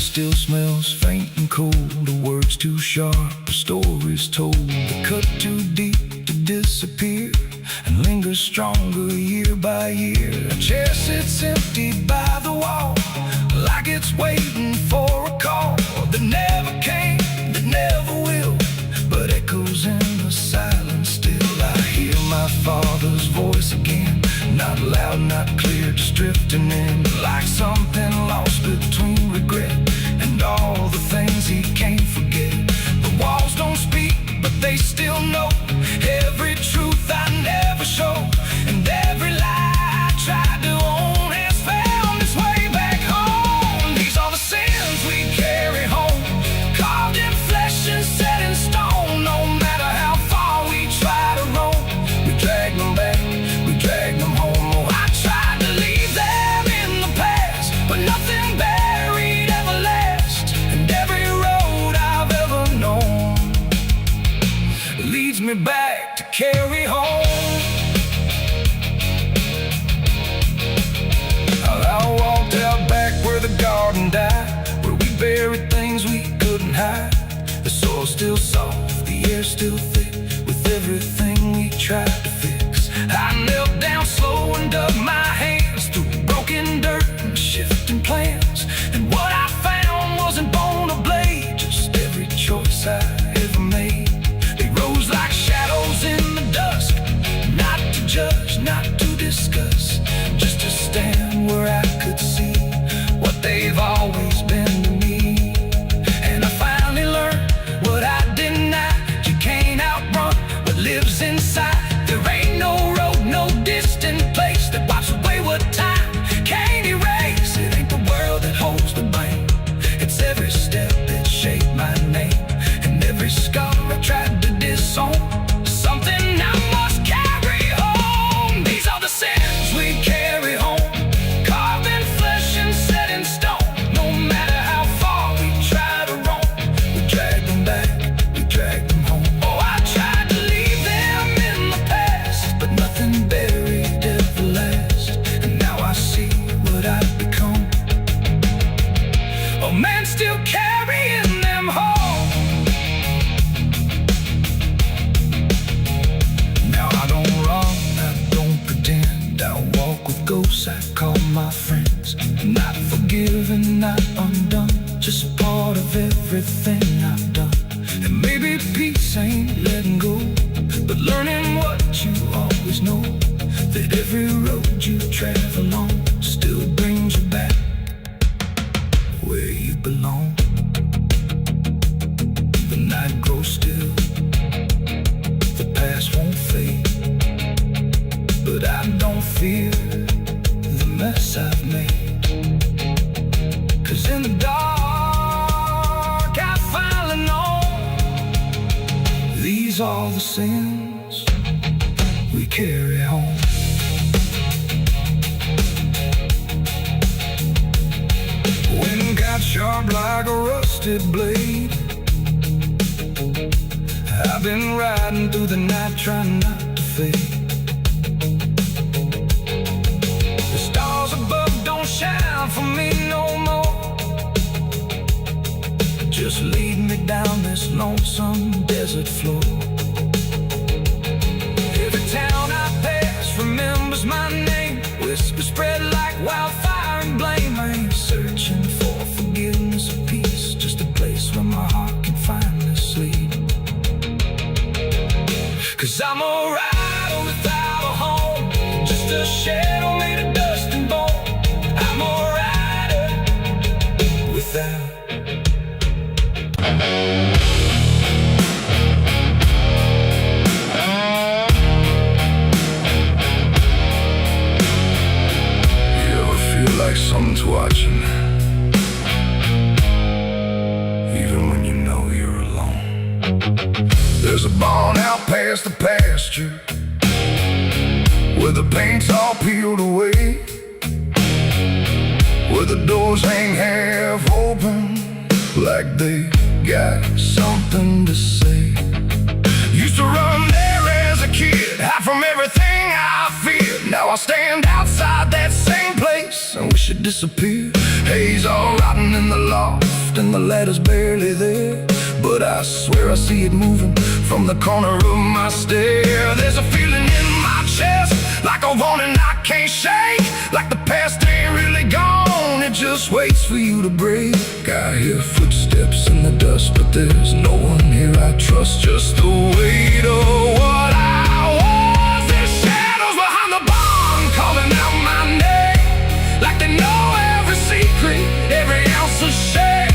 still smells faint and cold. The words too sharp, the stories told. The cut too deep to disappear and lingers stronger year by year. A chair sits empty by the wall, like it's waiting for a call that never came, that never will, but echoes in the silence still. I hear my father's voice again, not loud, not clear, just drifting in, like something lost between regret and all the things he can't forget. The walls don't speak, but they still know every truth I never showed, and every lie I tried to own has found its way back home. These are the sins we carry home, carved in flesh and set in stone. No matter how far we try to roam, we drag them back, we drag them home. Oh, I tried to leave them in the past, but nothing buried ever lasts, and every road I've ever known leads me back to carry home. I walked out back where the garden died, where we buried things we couldn't hide. The soil's still soft, the air's still thick, with everything we tried to fix. I knelt down slow and dug my hands through broken dirt and shifting plans, and what I found wasn't bone or blade, just every choice I ever made. They rose like shadows in the dusk, not to judge, not to discuss, just to stand where I could see what they've always been to me. And I finally learned what I denied: you can't outrun what lives inside. There ain't no road, no distant place that wipes away what time can't erase. It ain't the world that holds the blame, it's every step that shaped my name, and every scar I tried to disown, something I must carry home. These are the sins we carry home, carved in flesh and set in stone. No matter how far we try to roam, we drag them back, we drag them home. Oh, I tried to leave them in the past, but nothing buried ever lasts, and now I see what I've become. Oh man, still carrying them home. Now I don't run, I don't pretend, I walk with ghosts I call my friends. Not forgiven, not undone, just part of everything I've done. And maybe peace ain't letting go, but learning what you always know, that every road you travel on still brings you back where you belong. The night grows still, the past won't fade, but I don't fear the mess I've made, 'cause in the dark I finally know these are the sins we carry home. Wind got sharp like a rusted blade, I've been riding through the night trying not to fade. The stars above don't shine for me no more, just lead me down this lonesome desert floor. Every town I pass remembers my name, whispers spread like wildfire and blame. I ain't searching for forgiveness or peace, just a place where my heart can finally sleep. 'Cause I'm a rider without a home, just a shadow made of dust and bone. I'm a rider without. You ever feel like someone's watching, even when you know you're alone? There's a barn out past the pasture, where the paint's all peeled away, where the doors hang half open, like they got something to say. Used to run there as a kid, hide from everything I feared. Now I stand outside that same place and wish it disappeared. Haze all rotten in the loft, lift and the ladder's barely there, but I swear I see it moving from the corner of my stair. There's a feeling in my chest, like a warning I can't shake, like the past ain't really gone, it just waits for you to break. I hear footsteps in the dust, but there's no one here I trust, just the weight of what I was. There's shadows behind the barn calling out my name, like they know every secret, every ounce of shame,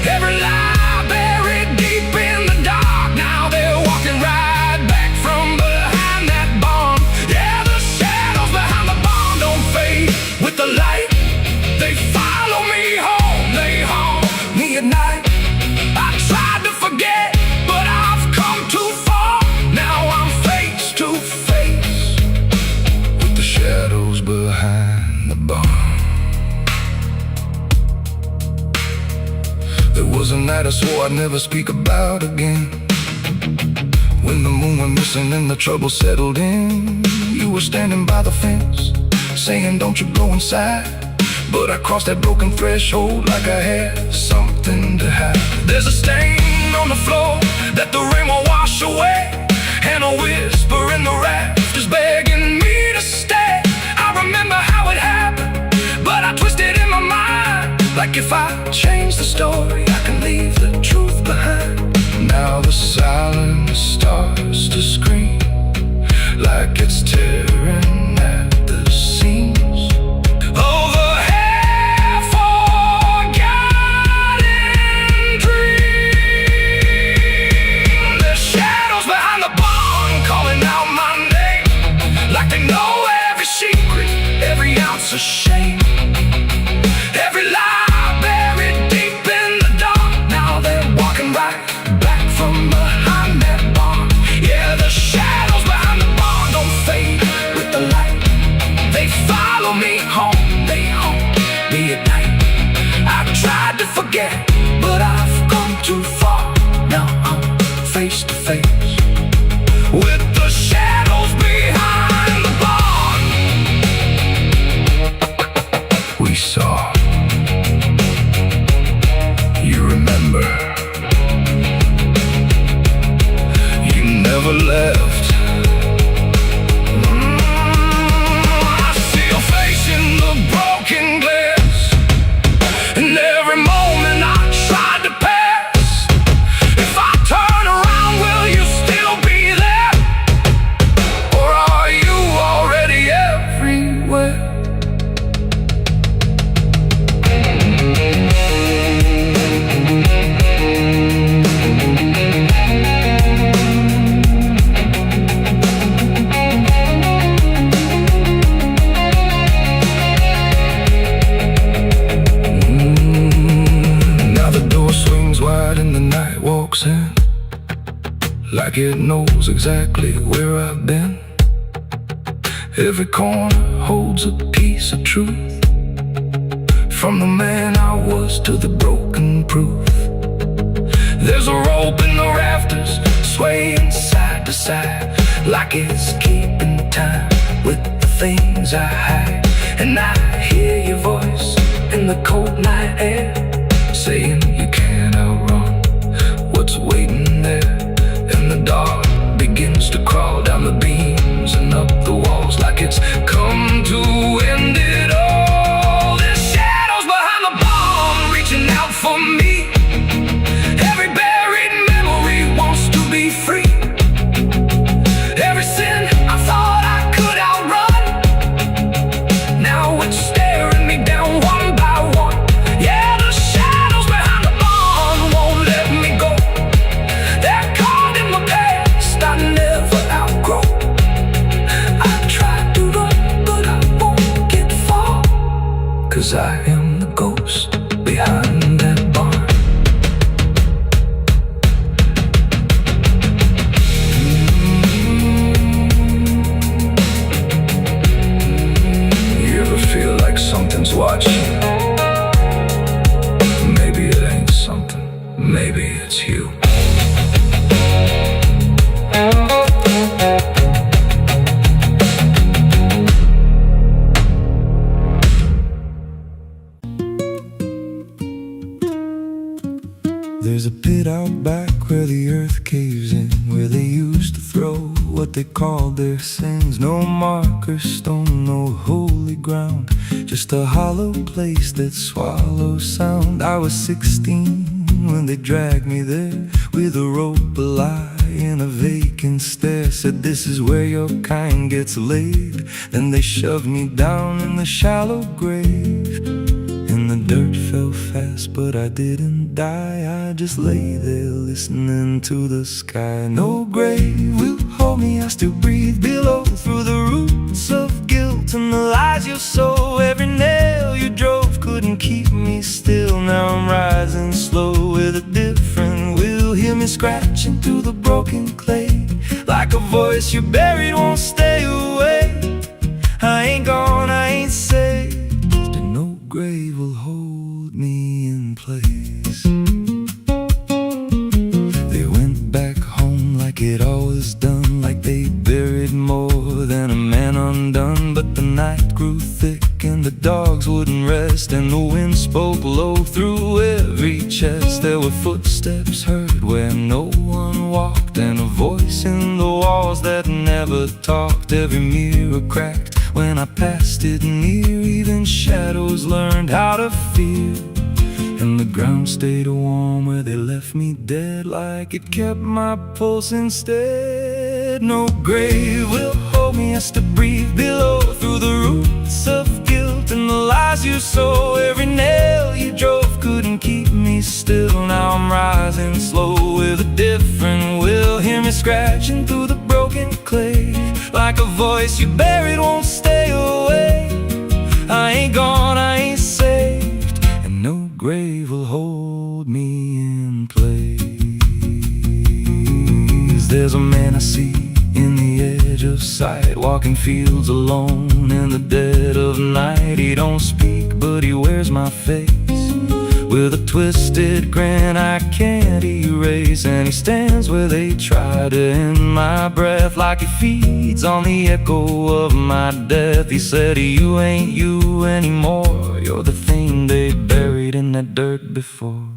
every lie buried deep in the dark. Now they're walking right back from behind that barn. Yeah, the shadows behind the barn don't fade with the light. They follow me home, they haunt me at night. I tried to forget, but I've come too far. Now I'm face to face with the shadows behind the barn. There was a night I swore I'd never speak about again, when the moon went missing and the trouble settled in. You were standing by the fence, saying don't you go inside, but I crossed that broken threshold like I had something to hide. There's a stain on the floor that the rain will wash away, and a whisper in the rafters begging me to stay. I remember how it happened, but I twisted in my mind, like if I change the story, I can leave the truth behind. Now the silence starts to scream, like it's tearing at the seams. Over half-forgotten dreams. There's shadows behind the barn calling out my name, like they know every secret, every ounce of shame, every lie buried deep in the dark. Now they're walking right back from behind that barn. Yeah, the shadows behind the barn don't fade with the light. They follow me home, they haunt me at night. I've tried to forget, but I've come too far. Now I'm face to face with the shadows behind the barn. We saw, you remember, you never left. I see your face in the broken glass, and every moment I tried to pass. If I turn around, will you still be there, or are you already everywhere? Now the door swings wide and the night walks in, like it knows exactly where I've been. Every corner holds a piece of truth, from the man I was to the broken proof. There's a rope in the rafters, swaying side to side, like it's keeping time with the things I hide. And I hear your voice in the cold night air, saying you can't outrun what's waiting there. And the dark begins to crawl down the beams and up the walls, like it's come to end it all. There's shadows behind the barn reaching out for me. Every buried memory wants to be free. Every sin I thought I could outrun, now it's staring me down one by one. Yeah, There's a pit out back where the earth caves in, where they used to throw what they called their sins. No marker stone, no holy ground, just a hollow place that swallows sound. I was 16 when they dragged me there, with a rope, a lie, and a vacant stare. Said this is where your kind gets laid. Then they shoved me down in the shallow grave, and the dirt fell fast, but I didn't die. I just lay there listening to the sky. No grave will hold me, I still breathe below, through the roots of guilt and the lies you sow. Every nail you drove couldn't keep me still. Now I'm rising slow with a different will. Hear me scratching through the broken clay, like a voice you buried won't stay away. I ain't gone, I ain't saved, and no grave will hold me in place. They went back home like it always done, like they buried more than a man undone. But the night grew thick and the dogs wouldn't rest, and the wind spoke low through every chest. There were footsteps heard where no one walked, and a voice in the walls that never talked. Every mirror cracked when I passed it near, even shadows learned how to fear. And the ground stayed warm where they left me dead, like it kept my pulse instead. No grave will hold me, I still breathe below, through the roots of guilt and the lies you sow. Every nail you drove couldn't keep me still. Now I'm rising slow with a different will. Hear me scratching through the broken clay, like a voice you buried won't stay away. I ain't gone, I ain't saved, and no grave will hold me in place. There's a man I see in the edge of sight, walking fields alone in the dead of night. He don't speak, but he wears my face with a twisted grin I can't erase. And he stands where they try to end my breath, like he feeds on the echo of my death. He said, you ain't you anymore, you're the thing they buried in that dirt before.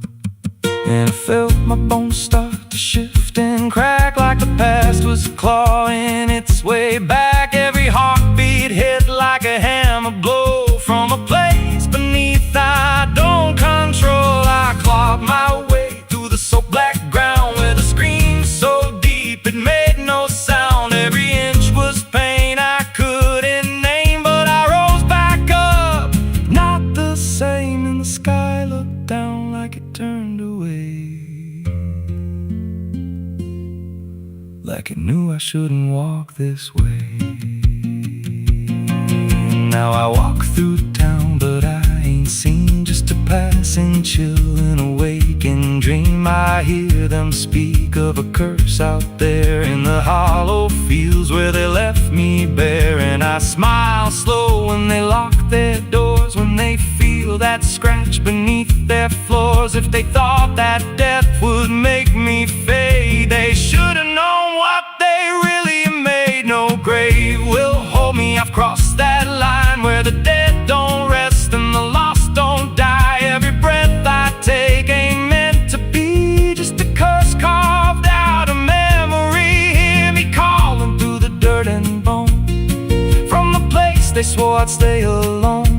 And I felt my bones start to shift and crack, like the past was clawing its way back. Every heartbeat hit like a hammer blow from a place beneath I don't control. I clawed my way through the soap black ground with a scream so deep it made no sound. Every inch was pain I couldn't name, but I rose back up, not the same. And the sky looked down like it turned away, like it knew I shouldn't walk this way. Now I walk through town, but I ain't seen, just a passing chill and a waking dream. I hear them speak of a curse out there in the hollow fields where they left me bare. And I smile slow when they lock their doors, when they feel that scratch beneath their floors. If they thought that death would make me fade, they should have known what they really made. No grave will hold me, I've crossed that line where the dead don't rest and the lost don't die. Every breath I take ain't meant to be, just a curse carved out of memory. Hear me calling through the dirt and bone, from the place they swore I'd stay alone.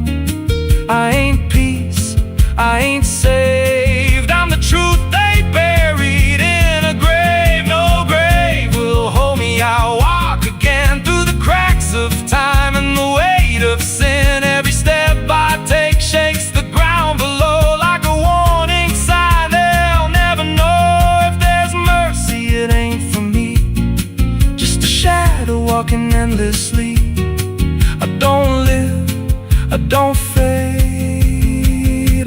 I ain't peace, I ain't saved, I'm the truth they buried in a grave. No grave will hold me, I'll walk again through the cracks of time and the weight of sin. Every step I take shakes the ground below like a warning sign. They'll never know if there's mercy, it ain't for me, just a shadow walking endlessly. I don't live, I don't fade,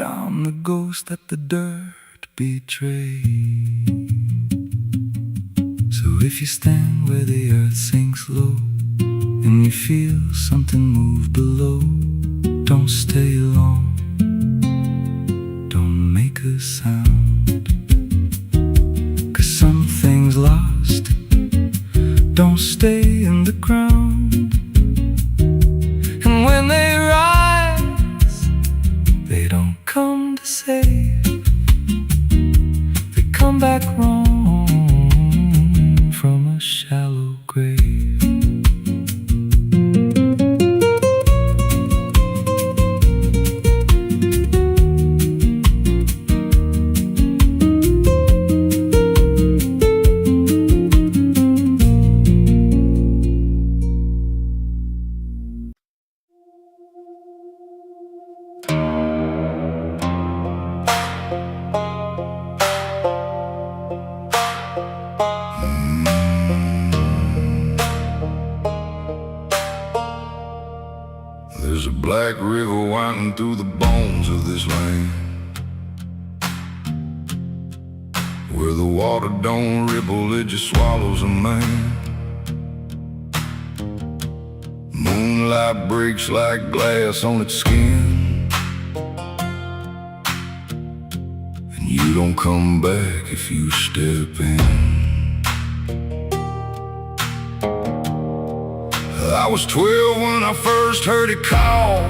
I'm the ghost that the dirt betrayed. So if you stand where the earth sinks low and you feel something move below, don't stay long, don't make a sound, 'cause something's lost, don't stay in the ground. And when they rise, they don't come to save, come back wrong from a shallow grave. There's a black river winding through the bones of this land, where the water don't ripple, it just swallows a man. Moonlight breaks like glass on its skin, and you don't come back if you step in. I was 12 when I first heard it call,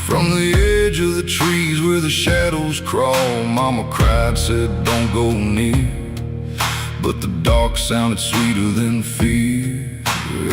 from the edge of the trees where the shadows crawl. Mama cried, said don't go near, but the dark sounded sweeter than fear.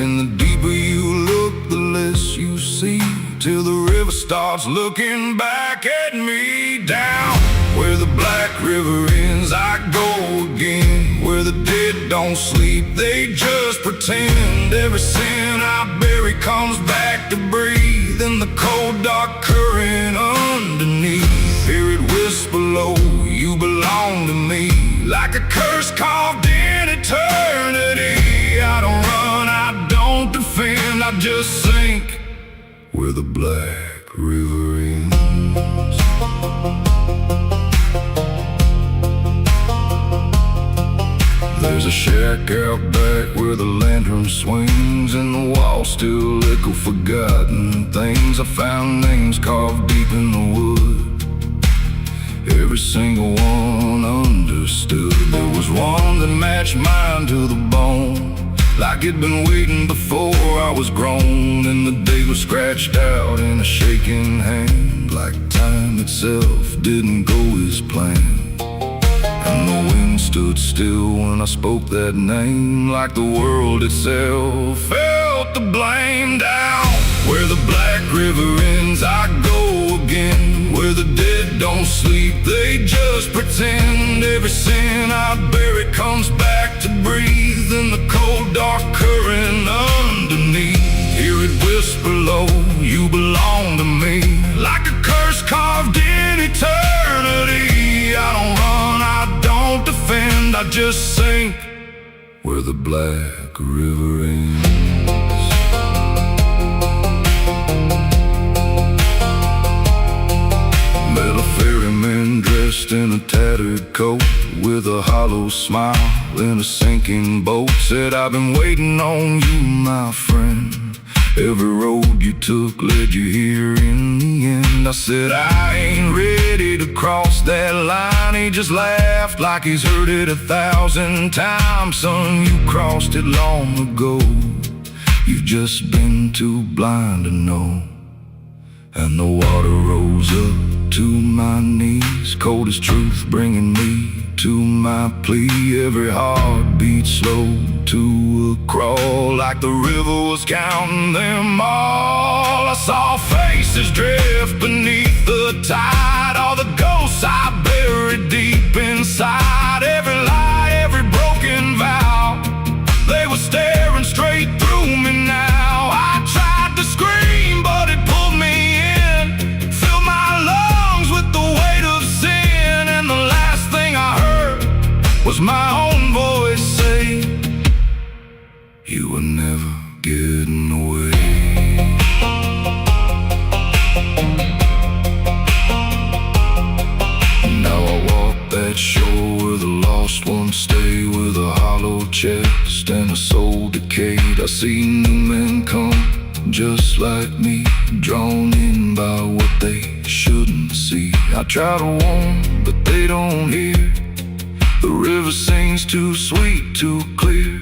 And the deeper you look, the less you see, till the river starts looking back at me. Down where the black river ends, I go again, where the dead don't sleep, they just pretend. Every sin I bury comes back to breathe in the cold dark current underneath. Hear it whisper low, you belong to me, like a curse carved in eternity. I don't run, I don't defend, I just sink where the black river ends. There's a shack out back where the lantern swings, and the walls still echo forgotten things. I found names carved deep in the wood, every single one understood. There was one that matched mine to the bone, like it'd been waiting before I was grown. And the day was scratched out in a shaking hand, like time itself didn't go as planned. And the wind stood still when I spoke that name, like the world itself felt the blame. Down where the black river ends, I go again, where the dead don't sleep, they just pretend. Every sin I bury comes back to breathe in the cold dark current underneath. Hear it whisper low, you belong to me, like a curse carved in eternity. I don't run, I don't defend, I just sink where the black river ends. Met a ferryman dressed in a tattered coat, with a hollow smile in a sinking boat. Said, I've been waiting on you, my friend. Every road you took led you here in the end. I said, I ain't ready to cross that line. He just laughed like he's heard it 1,000 times. Son, you crossed it long ago, you've just been too blind to know. And the water rose up to my knees, cold as truth, bringing me to my plea. Every heartbeat slow to a crawl, like the river was counting them all. I saw faces drift beneath the tide, all the ghosts I buried deep inside. Every lie, every broken vow, they were staring straight through me now. I tried to scream, but it pulled me in, filled my lungs with the weight of sin. And the last thing I heard was my own voice say, you were never getting away. Now I walk that shore where the lost ones stay, with a hollow chest and a soul decayed. I see new men come just like me, drawn in by what they shouldn't see. I try to warn, but they don't hear. The river sings too sweet, too clear,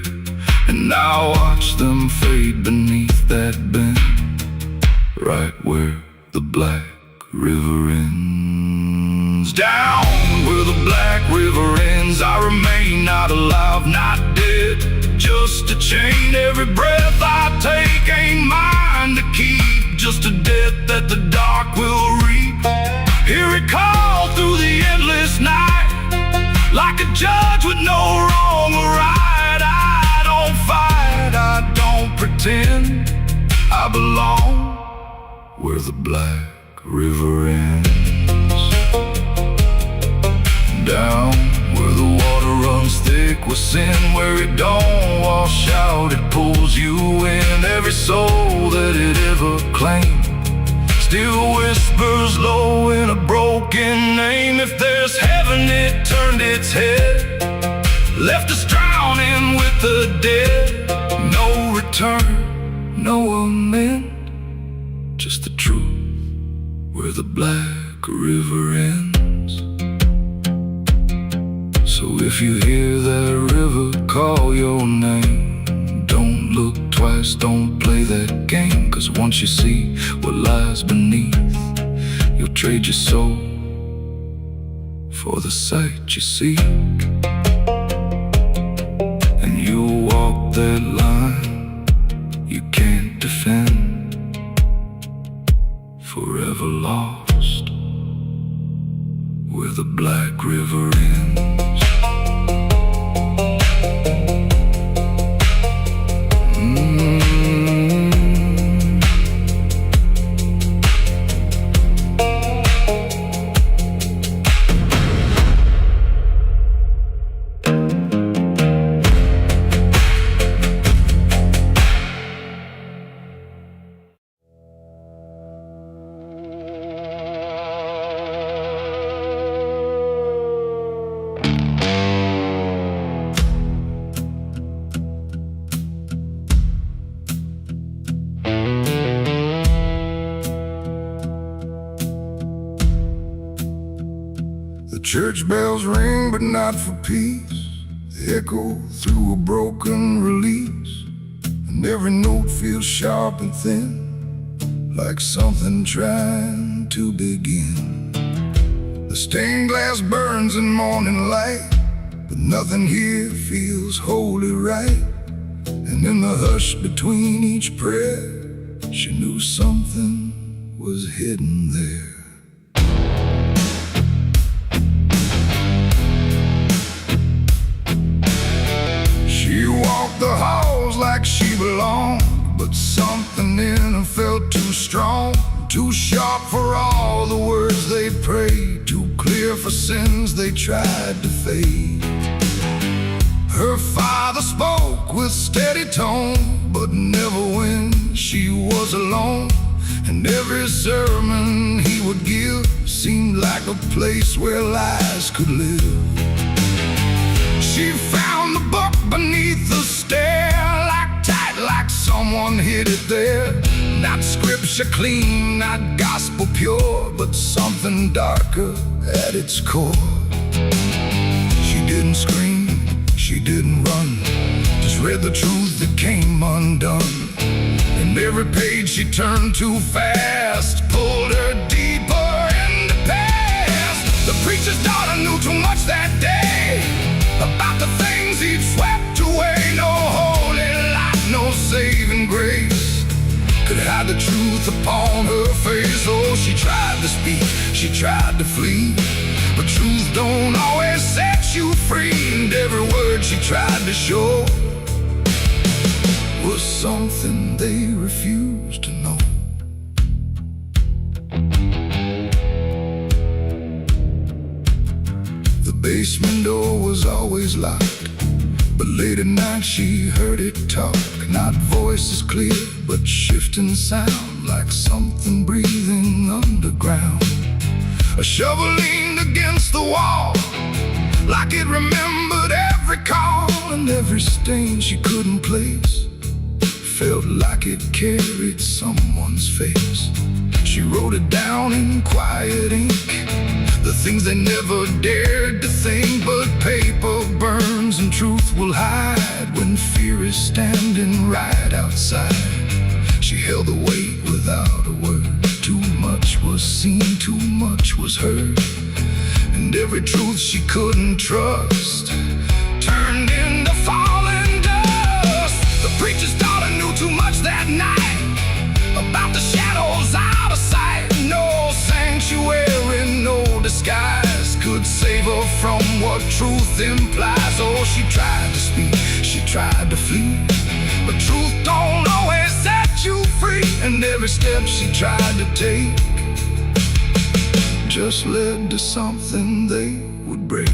and I watch them fade beneath that bend, right where the black river ends. Down where the black river ends, I remain not alive, not dead, just a chain. Every breath I take ain't mine to keep, just a death that the dark will reap. Hear it call through the endless night, like a judge with no wrong or right. I don't fight, I don't pretend, I belong where the black river ends. Down where the water runs thick with sin, where it don't wash out, it pulls you in. Every soul that it ever claimed still whispers low in a broken name. If there's heaven, it turned its head, left us drowning with the dead. No return, no amend, just the truth where the black river ends. So if you hear that river call your name, don't look twice, don't play that game. Cause once you see what lies beneath, you'll trade your soul for the sight you seek. And you'll walk that line you can't defend, forever lost where the black river ends. Church bells ring, but not for peace. They echo through a broken release, and every note feels sharp and thin, like something trying to begin. The stained glass burns in morning light, but nothing here feels wholly right. And in the hush between each prayer, she knew something was hidden there. The halls like she belonged, but something in her felt too strong, too sharp for all the words they prayed, too clear for sins they tried to fade. Her father spoke with steady tone, but never when she was alone. And every sermon he would give seemed like a place where lies could live. She found the book beneath the stair, like tight, like someone hid it there. Not scripture clean, not gospel pure, but something darker at its core. She didn't scream, she didn't run, just read the truth that came undone. And every page she turned too fast pulled her deeper in the past. The preacher's daughter knew too much that day about the things he'd swept away. No holy light, no saving grace could hide the truth upon her face. Oh, she tried to speak, she tried to flee, but truth don't always set you free. And every word she tried to show was something they refused to know. The basement door was always locked, but late at night she heard it talk. Not voices clear, but shifting sound, like something breathing underground. A shovel leaned against the wall, like it remembered every call. And every stain she couldn't place felt like it carried someone's face. She wrote it down in quiet ink, the things they never dared to think. But paper burns and truth will hide when fear is standing right outside. She held the weight without a word. Too much was seen, too much was heard, and every truth she couldn't trust turned into falling dust. The preacher's daughter knew too much that night about the shadows out of sight. No sanctuary, no disguise could save her from what truth implies. Oh, she tried to speak, she tried to flee, but truth don't always set you free. And every step she tried to take just led to something they would break.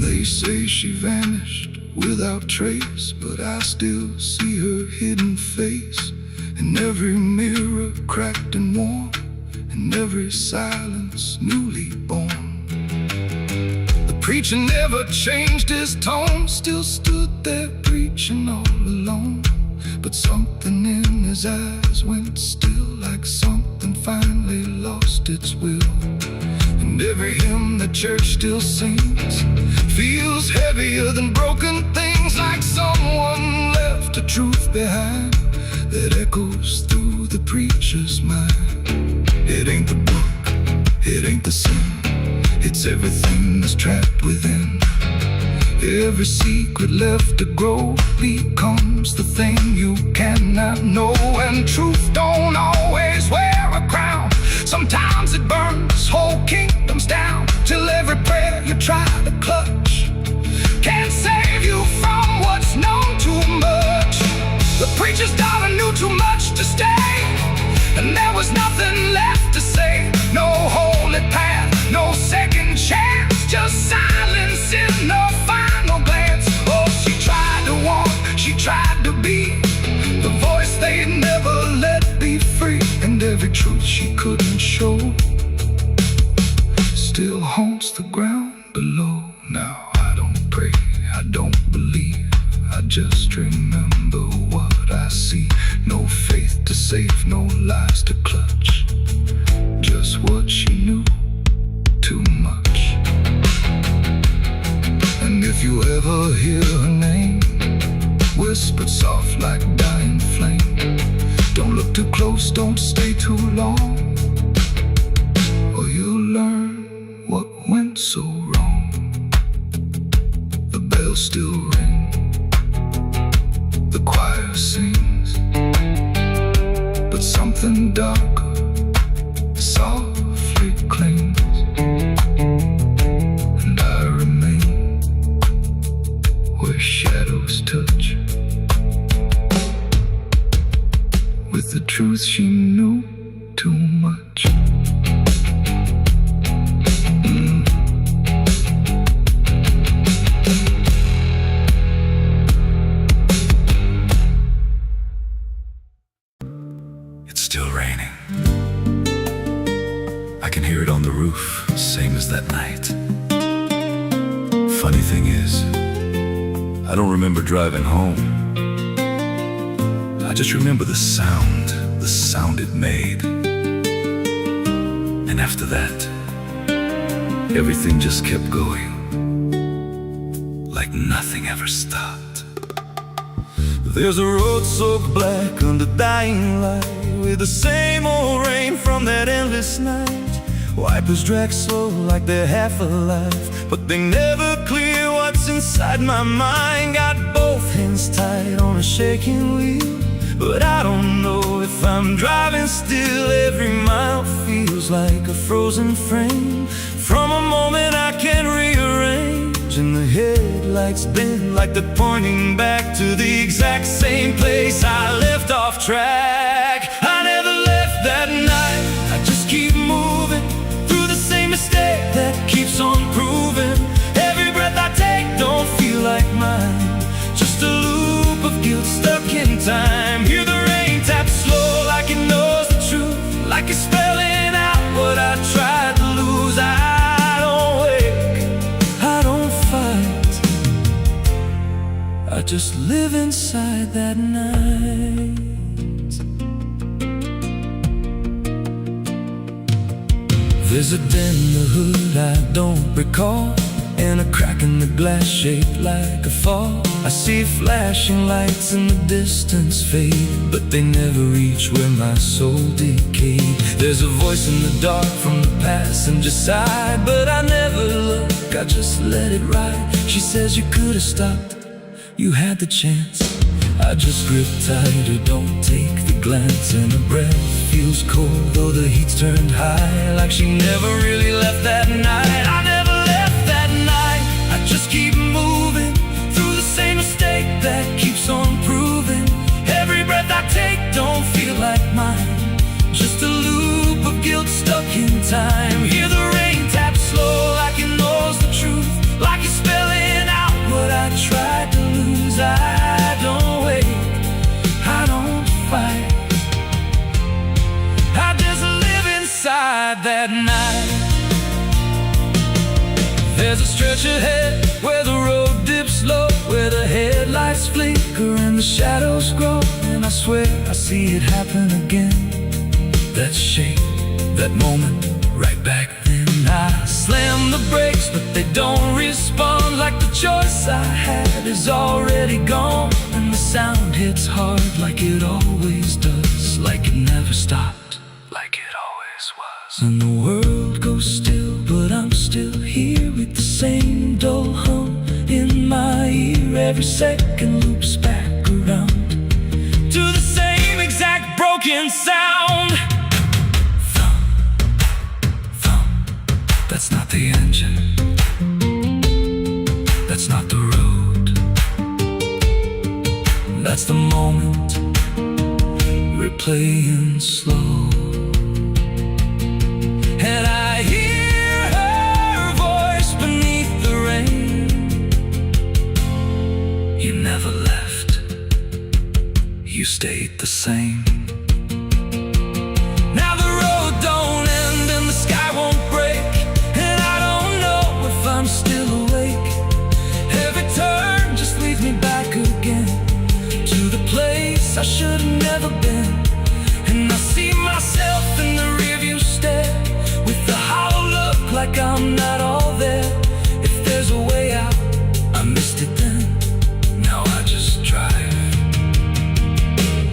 They say she vanished without trace, but I still see her hidden face in every mirror cracked and worn, in every silence newly born. The preacher never changed his tone, still stood there preaching all alone. But something in his eyes went still, like something finally lost its will. And every hymn the church still sings feels heavier than broken things, like someone left a truth behind that echoes through the preacher's mind. It ain't the book, it ain't the sin, it's everything that's trapped within. Every secret left to grow becomes the thing you cannot know. And truth don't always wear a crown, sometimes it burns whole kingdoms down, till every prayer you try to clutch can't save you from what's known too much. The preacher's daughter knew too much to stay, and there was nothing left to say. No holy path, no second chance, just silence in the final glance. Oh, she tried to walk, she tried to be the voice they'd never let be free. And every truth she couldn't show still haunts the ground below. Now I don't pray, I don't believe, I just remember what I see. No faith to save, no lies to clutch, just what she knew too much. And if you ever hear her name whispered soft like dying flame, don't look too close, don't stay too long, or you'll learn what went so wrong. The bells still ring, the choir sings, but something darker softly clings, and I remain where shadows touch with the truth she knew too much. It's still raining. I can hear it on the roof, same as that night. Funny thing is, I don't remember driving home. I just remember the sound it made. And after that, everything just kept going, like nothing ever stopped. There's a road so black under dying light, with the same old rain from that endless night. Wipers drag slow like they're half alive, but they never clear what's inside my mind. Got both hands tied on a shaking wheel, but I don't know if I'm driving still. Every mile feels like a frozen frame from a moment I can't rearrange. And the headlights bend like they're pointing back to the exact same place I left off track. I never left that night, I just keep moving through the same mistake that keeps on proving. Every breath I take don't feel like mine, just a loop of guilt stuck in time. Hear the rain tap slow like it knows the truth, like it's spelling out what I tried to lose. I don't wake, I don't fight, I just live inside that night. There's a den in the hood I don't recall, and a crack in the glass shaped like a fall. I see flashing lights in the distance fade, but they never reach where my soul decayed. There's a voice in the dark from the passenger side, but I never look, I just let it ride. She says you could have stopped, you had the chance. I just grip tighter, don't take the glance, and her breath feels cold though the heat's turned high, like she never really left that night. I never left that night, I just keep moving through the same mistake that keeps on proving. Every breath I take don't feel like mine, just a loop of guilt stuck in time. Hear the rain tap slow like it knows the truth, like it's spelling out what I tried to lose. I don't wait, I don't fight, I just live inside that night. There's a stretch ahead where the road dips low, where the headlights flicker and the shadows grow, and I swear I see it happen again. That shape, that moment, right back then. I slam the brakes, but they don't respond, like the choice I had is already gone. And the sound hits hard like it always does, like it never stopped, like it always was. And the world goes still, but I'm still here with the same dull hum in my ear. Every second loops back around to the same exact broken sound. That's not the engine, that's not the road, that's the moment replaying slow. And I hear her voice beneath the rain. You never left, you stayed the same. Now the road don't end and the sky won't break, I'm still awake. Every turn just leads me back again to the place I should have never been. And I see myself in the rearview stare, with the hollow look like I'm not all there. If there's a way out, I missed it then. Now I just drive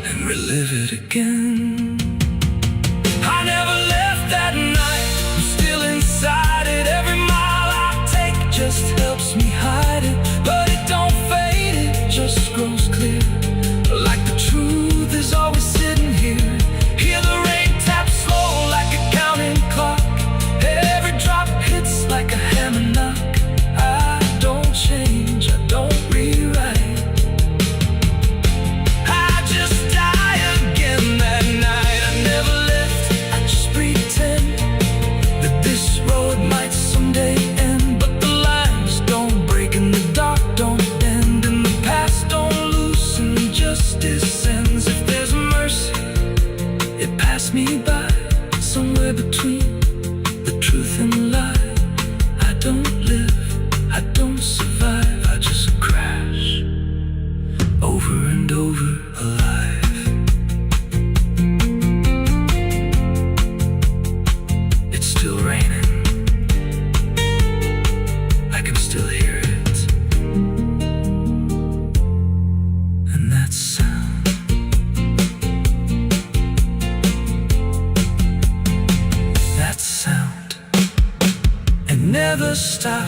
and relive it again. I never left that night, I'm still inside it. Every just helps me hide it, but it don't fade, it just grows clear, like the truth is always sitting here. Hear the rain tap slow like a counting clock, every drop hits like a hammer knock. I don't change, I don't rewrite, I just die again that night. I never left, I just pretend that this road might someday end. Don't bend and the past don't loosen, justice ends. If there's mercy, it passed me by, somewhere between the truth and the lie. I don't live, I don't survive, I just crash over and over alive. It's still raining, I can still hear it. Never stop.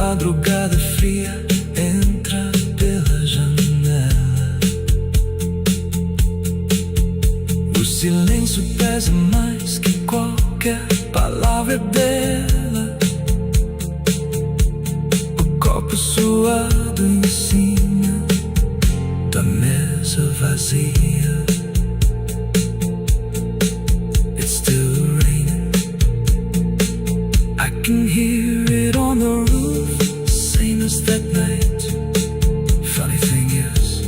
madrugada fria entra pela janela. O silêncio pesa mais que qualquer palavra bela. O copo suado em cima da mesa vazia. It's still raining. I can hear it on the roof, same as that night. Funny thing is,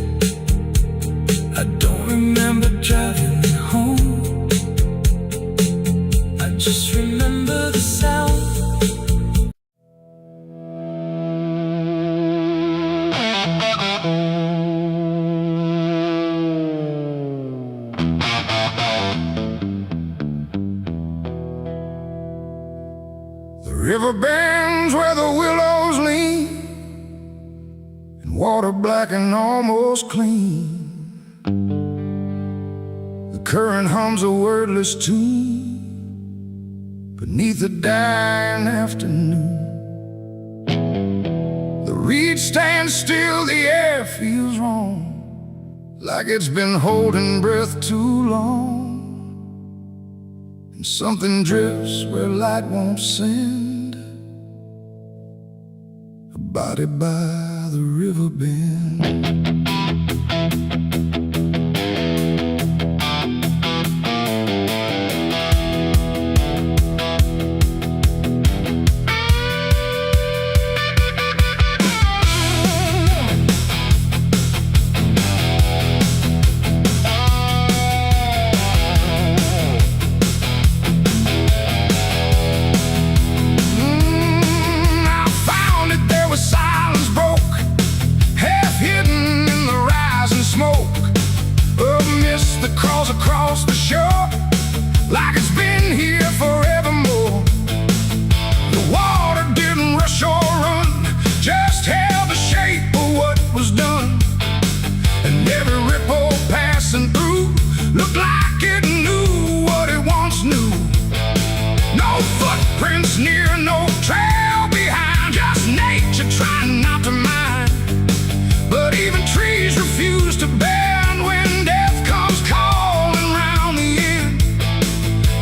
I don't remember driving home. I just remember the sound. The river bends where the willows lean, and water black and almost clean. The current hums a wordless tune beneath the dying afternoon. The reed stands still, the air feels wrong, like it's been holding breath too long. And something drifts where light won't send, a body by the river bend. Across the shore, like it's been here forevermore. The water didn't rush or run, just held the shape of what was done. And every ripple passing through looked like it knew what it once knew. No footprints near, no trail behind, just nature trying not to mind. But even trees refuse to bend when death comes calling round the end.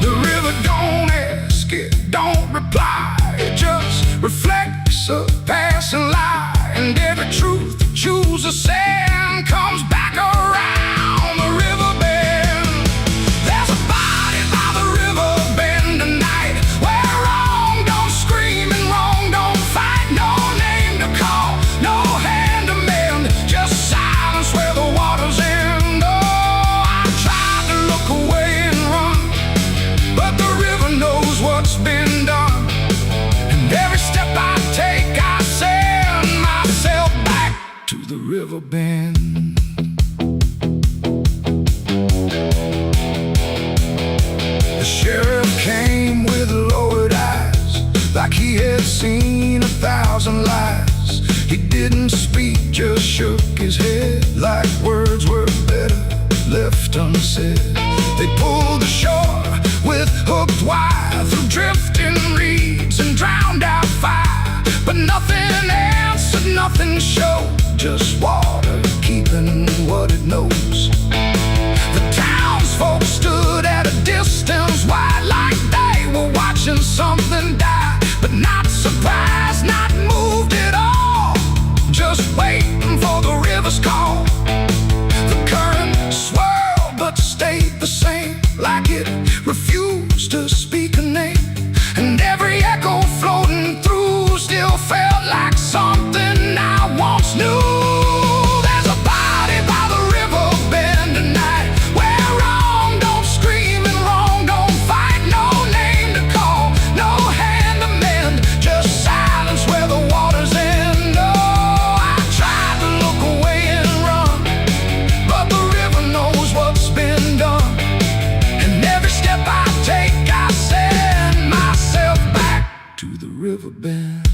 The river don't ask, it don't reply, it just reflects a passing lie. And every truth that chooses sand comes back around the river bend. There's a body by the river bend tonight, where wrong don't scream and wrong don't fight. No name to call, no hand to mend, just silence where the waters end. Oh, I tried to look away and run, but the river knows what's been done. And every step I take, I send myself back to the river bend. The sheriff came with lowered eyes, like he had seen 1,000 lies. He didn't speak, just shook his head, like words were better left unsaid. They pulled ashore with hooked wire through drifting reeds and drowned out fire. But nothing answered, nothing showed, just water keeping what it knows. The townsfolk stood at a distance wide, like they were watching something die. But not surprised, not moved at all, just waiting for the river's call. The current swirled but stayed the same, like it refused to speak a name. And every echo floating through still felt like something I once knew. There's a body by the river bend tonight, where wrong don't scream and wrong don't fight. No name to call, no hand to mend, just silence where the waters end. Oh, I tried to look away and run, but the river knows what's been done. And every step I take, I send myself back to the river bend.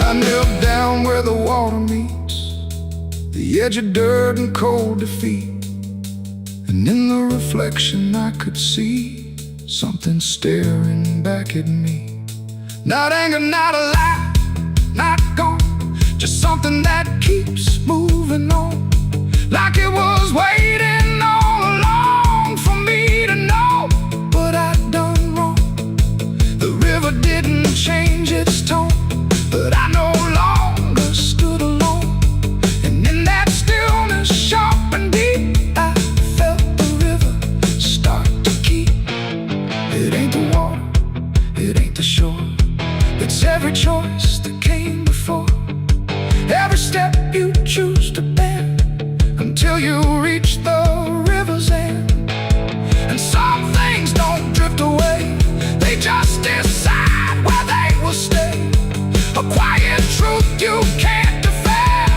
I knelt down where the water meets the edge of dirt and cold defeat. And And in the reflection I could see something staring back at me. Not anger, not a lie, not gone, just something that keeps moving on, like it was waiting all along for me to know what I'd done wrong. The river didn't change its tone, but I no longer stood alone. And in that stillness, sharp and deep, I felt the river start to keep. It ain't the water, it ain't the shore, it's every choice that came before, every step you choose to bend, until you reach the river's end. And some things don't drift away, they just decide where they will stay. A quiet truth you can't defend.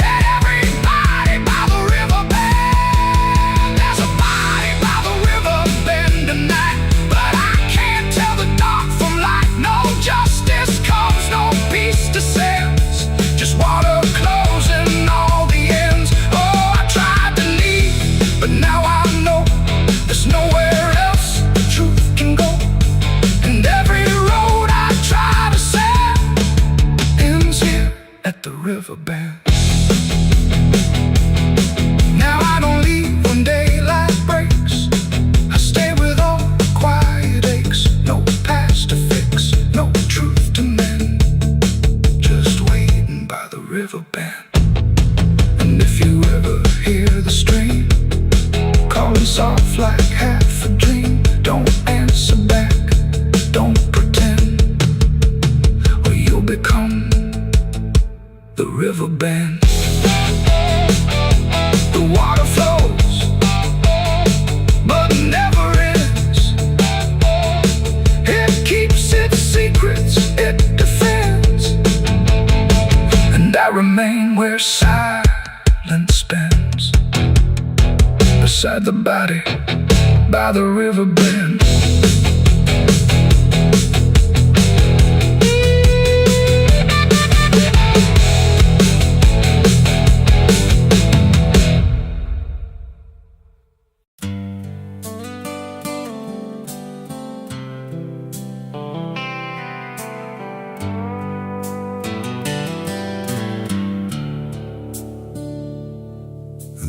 And everybody by the river bend. There's a body by the river bend tonight, but I can't tell the dark from light. No justice comes, no peace descends, just water closing all the ends. Oh, I tried to leave, but now I know there's nowhere else the truth can go. And every road I try to set ends here at the river bend. Now I don't leave when daylight breaks, I stay with all the quiet aches. No past to fix, no truth to mend, just waiting by the river bend. And if you ever hear the stream calling soft like half a dream, don't answer back, don't pretend, or you'll become the river bend. The water flows, but never ends. It keeps its secrets, it defends. And I remain where silence bends, beside the body by the river bend.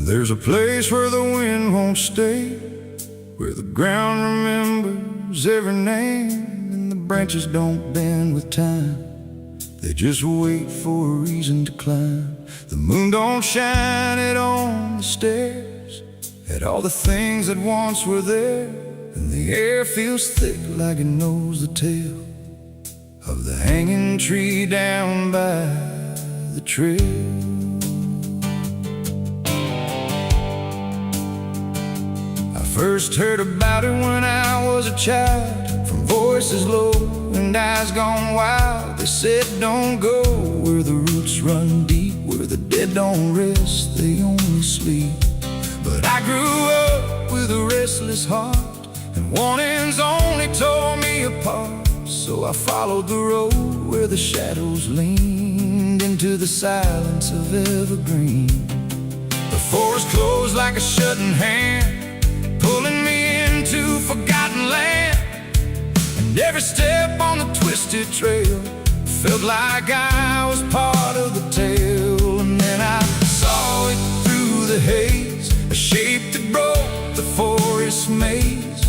There's a place where the wind won't stay, where the ground remembers every name, and the branches don't bend with time, they just wait for a reason to climb. The moon don't shine it on the stairs, at all the things that once were there, and the air feels thick like it knows the tale of the hanging tree down by the trail. First heard about it when I was a child, from voices low and eyes gone wild. They said don't go where the roots run deep, where the dead don't rest, they only sleep. But I grew up with a restless heart, and warnings only tore me apart. So I followed the road where the shadows leaned into the silence of evergreen. The forest closed like a shutting hand, pulling me into forgotten land. And every step on the twisted trail felt like I was part of the tale. And then I saw it through the haze, a shape that broke the forest maze,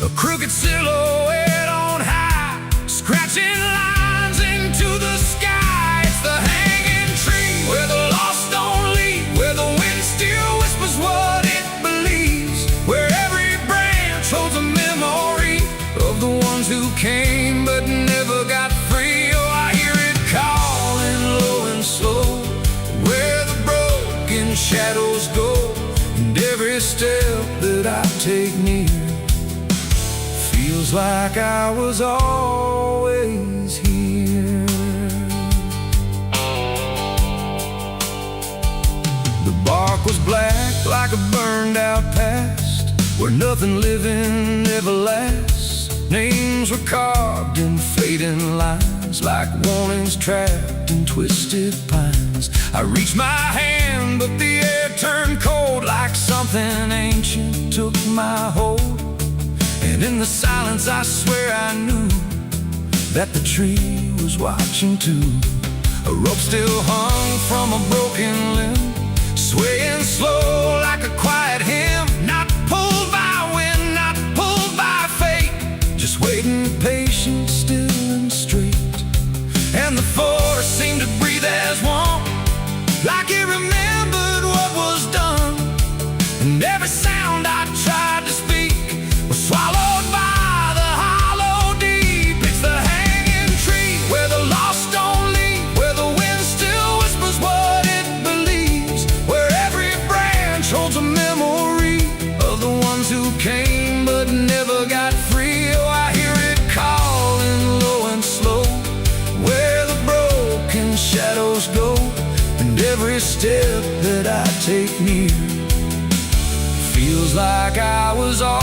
a crooked silhouette on high, scratching lines into the sky. It's the hanging tree where the lost don't leave, where the wind still whispers what it believes, where every branch holds a memory of the ones who came but never got free. Oh, I hear it calling low and slow, where the broken shadows go, and every step that I take near feels like I was always here. The bark was black like a burned out past, where nothing living ever lasts. Names were carved in fading lines, like warnings trapped in twisted pines. I reached my hand, but the air turned cold like something ancient took my hold. And in the silence I swear I knew that the tree was watching too. A rope still hung from a broken limb, swaying slow like a quiet hymn. Not pulled by wind, not pulled by fate, just waiting patient, still and straight. And the forest seemed to breathe as one, like it remembered what was done. And every sound I tried to speak was swallowed by the hollow deep. It's the hanging tree where the lost don't leave, where the wind still whispers what it believes, where every branch holds a memory of the ones who came but never got free. Oh, I hear it calling low and slow, where the broken shadows go. And every step that I take near feels like I was all